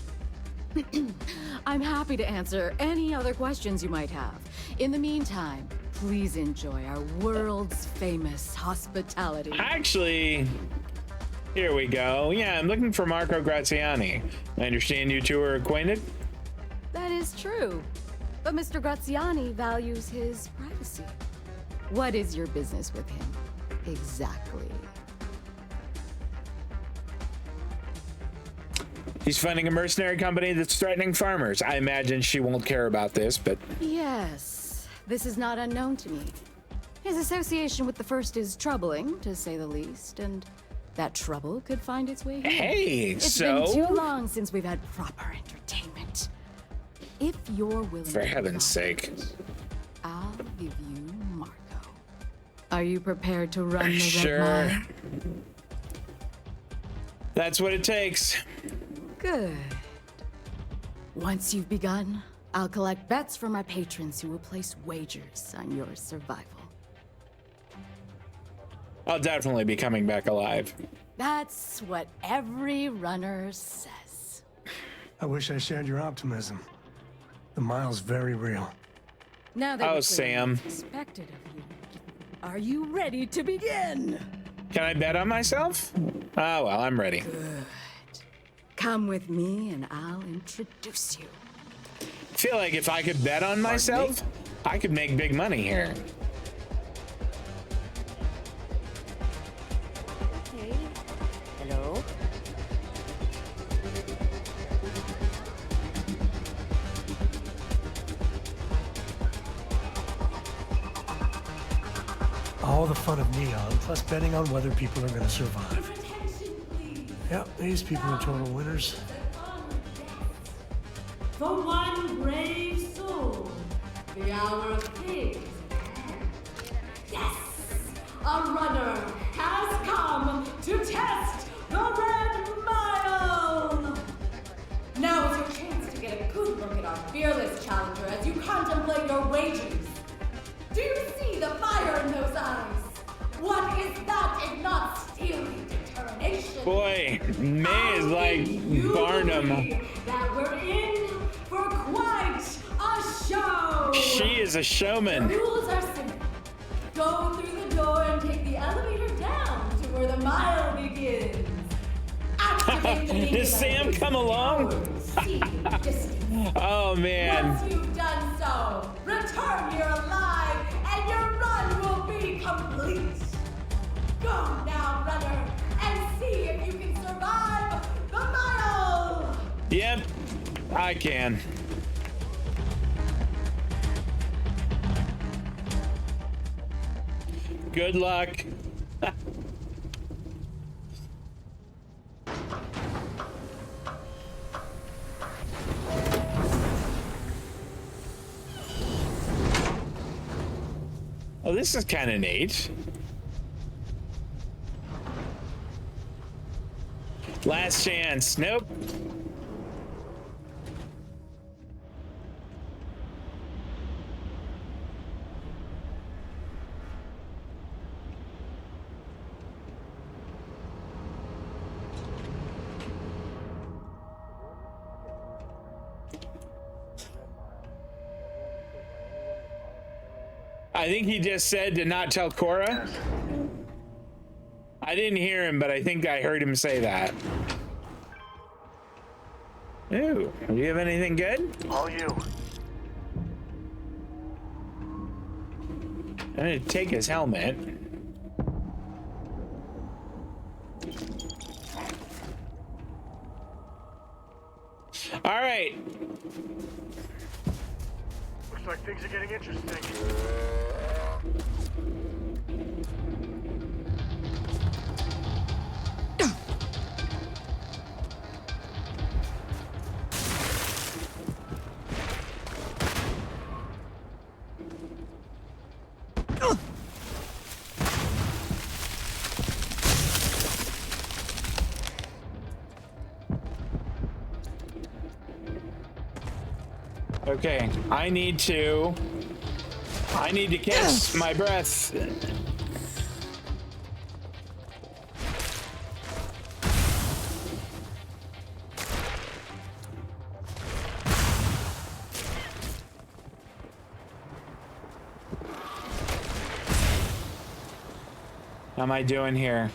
I'm happy to answer any other questions you might have. In the meantime, please enjoy our world's famous hospitality. Actually, here we go. Yeah, I'm looking for Marco Graziani. I understand you two are acquainted? That is true. But Mr. Graziani values his privacy. What is your business with him? Exactly. He's funding a mercenary company that's threatening farmers. I imagine she won't care about this, but... Yes, this is not unknown to me. His association with the First is troubling, to say the least, and that trouble could find its way here. Hey, it's been too long since we've had proper entertainment. If you're willing for heaven's sake, I'll give you Marco. Are you prepared to run the sure. Red Mile? That's what it takes. Good. Once you've begun, I'll collect bets from my patrons who will place wagers on your survival. I'll definitely be coming back alive. That's what every runner says. I wish I shared your optimism. The mile's very real. Now that oh, Sam. Expected of you. Are you ready to begin? Can I bet on myself? Oh, well, I'm ready. Good. Come with me and I'll introduce you. I feel like if I could bet on myself, I could make big money here. Hey. Hello? All the fun of Neon, plus betting on whether people are going to survive. Yep, these people are total winners. For one brave soul, the hour of pigs. Yes! A runner has come to test the Red Mile! Now is your chance to get a good look at our fearless challenger as you contemplate your wagers. Do you see the fire in those eyes? What is that if not steely determination? Boy, May is like Barnum. That we're in for quite a show. She is a showman. The rules are simple. Go through the door and take the elevator down to where the mile begins. Activate the Does Sam come along? Oh man. Once you've done so, return here alive and your run will be complete. Go now, runner, and see if you can survive the mile. Yep, I can. Good luck. Oh, this is kind of neat. Last chance. Nope. I think he just said to not tell Cora. I didn't hear him, but I think I heard him say that. Ooh, do you have anything good? All you. I'm gonna take his helmet. All right. Looks like things are getting interesting. Okay, I need to catch my breath. How am I doing here?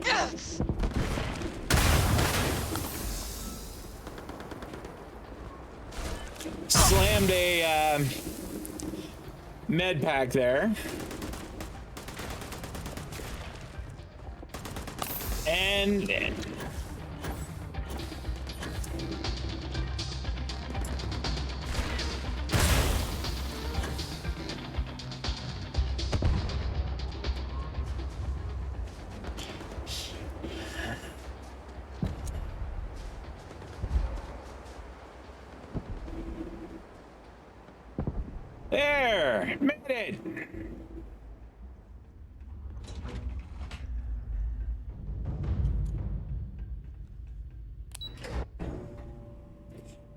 Yes! Slammed a med pack there. And there, made it.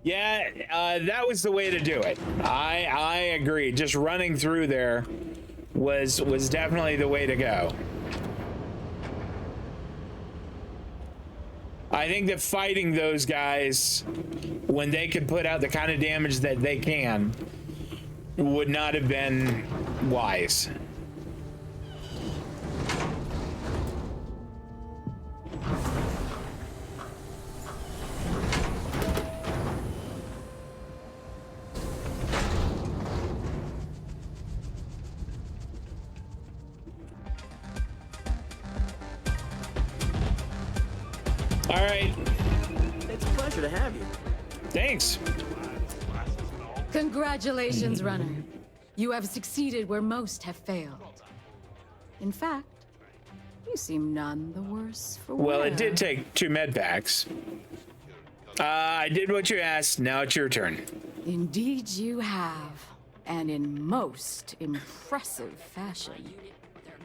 Yeah, that was the way to do it. I agree. Just running through there was definitely the way to go. I think that fighting those guys when they could put out the kind of damage that they can would not have been wise. All right. It's a pleasure to have you. Thanks. Congratulations, runner. You have succeeded where most have failed. In fact, you seem none the worse for wear. Well, it did take 2 med packs. I did what you asked. Now it's your turn. Indeed you have, and in most impressive fashion.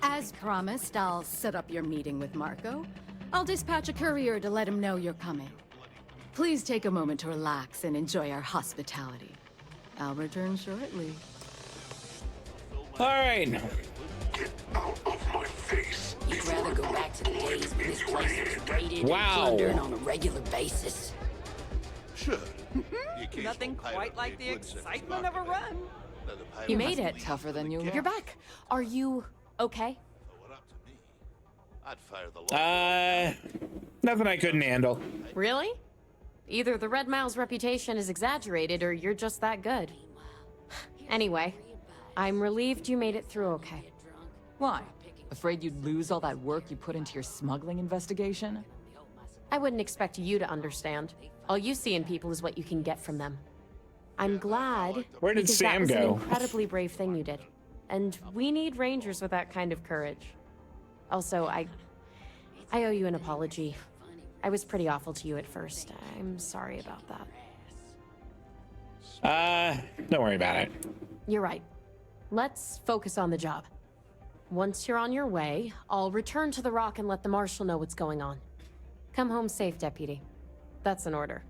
As promised, I'll set up your meeting with Marco. I'll dispatch a courier to let him know you're coming. Please take a moment to relax and enjoy our hospitality. I'll return shortly. All right. Get out of my face. You'd rather go back to the days when this place was raided Wow. and plundered on a regular basis. Sure. Nothing quite like the excitement of a run. You made it. Tougher than you look. You're back. Are you okay? Nothing I couldn't handle. Really? Either the Red Mile's reputation is exaggerated or you're just that good. Anyway, I'm relieved you made it through okay. Why? Afraid you'd lose all that work you put into your smuggling investigation? I wouldn't expect you to understand. All you see in people is what you can get from them. I'm glad Where did because Sam that was go? an incredibly brave thing you did. And we need rangers with that kind of courage. Also, I owe you an apology. I was pretty awful to you at first. I'm sorry about that. Don't worry about it. You're right. Let's focus on the job. Once you're on your way, I'll return to the Rock and let the Marshal know what's going on. Come home safe, Deputy. That's an order.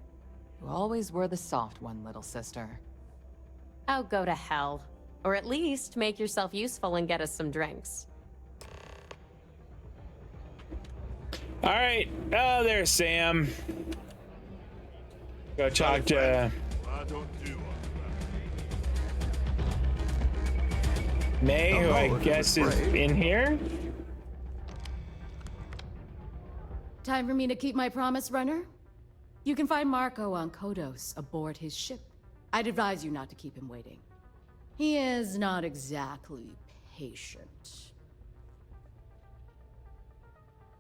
You always were the soft one, little sister. Oh, go to hell. Or at least make yourself useful and get us some drinks. All right. Oh, there's Sam. Go talk to May, who I guess is in here. Time for me to keep my promise, runner? You can find Marco on Kodos aboard his ship. I'd advise you not to keep him waiting. He is not exactly patient.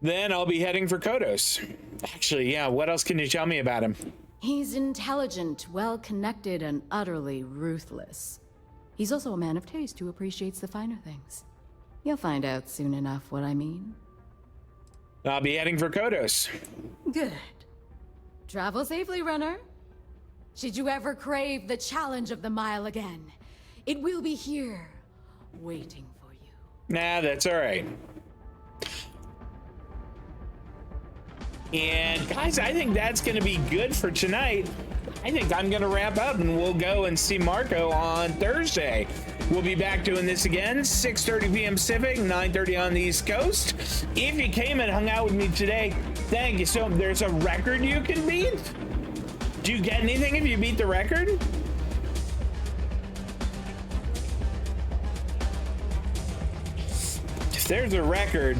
Then I'll be heading for Kodos. Actually, yeah, what else can you tell me about him? He's intelligent, well-connected, and utterly ruthless. He's also a man of taste who appreciates the finer things. You'll find out soon enough what I mean. I'll be heading for Kodos. Good. Travel safely, runner. Should you ever crave the challenge of the mile again, it will be here, waiting for you. Nah, that's all right. And guys, I think that's going to be good for tonight. I think I'm going to wrap up and we'll go and see Marco on Thursday. We'll be back doing this again, 6:30 p.m. Pacific, 9:30 on the East Coast. If you came and hung out with me today, thank you. So there's a record you can beat? Do you get anything if you beat the record? If there's a record,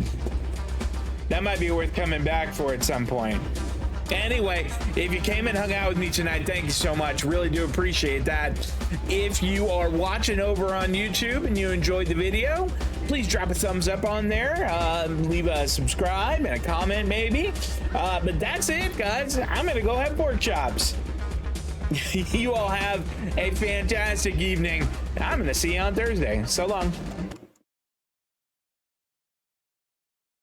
That might be worth coming back for at some point. Anyway, if you came and hung out with me tonight, thank you so much. Really do appreciate that. If you are watching over on YouTube and you enjoyed the video, please drop a thumbs up on there. Leave a subscribe and a comment maybe. But that's it, guys. I'm going to go have pork chops. You all have a fantastic evening. I'm going to see you on Thursday. So long.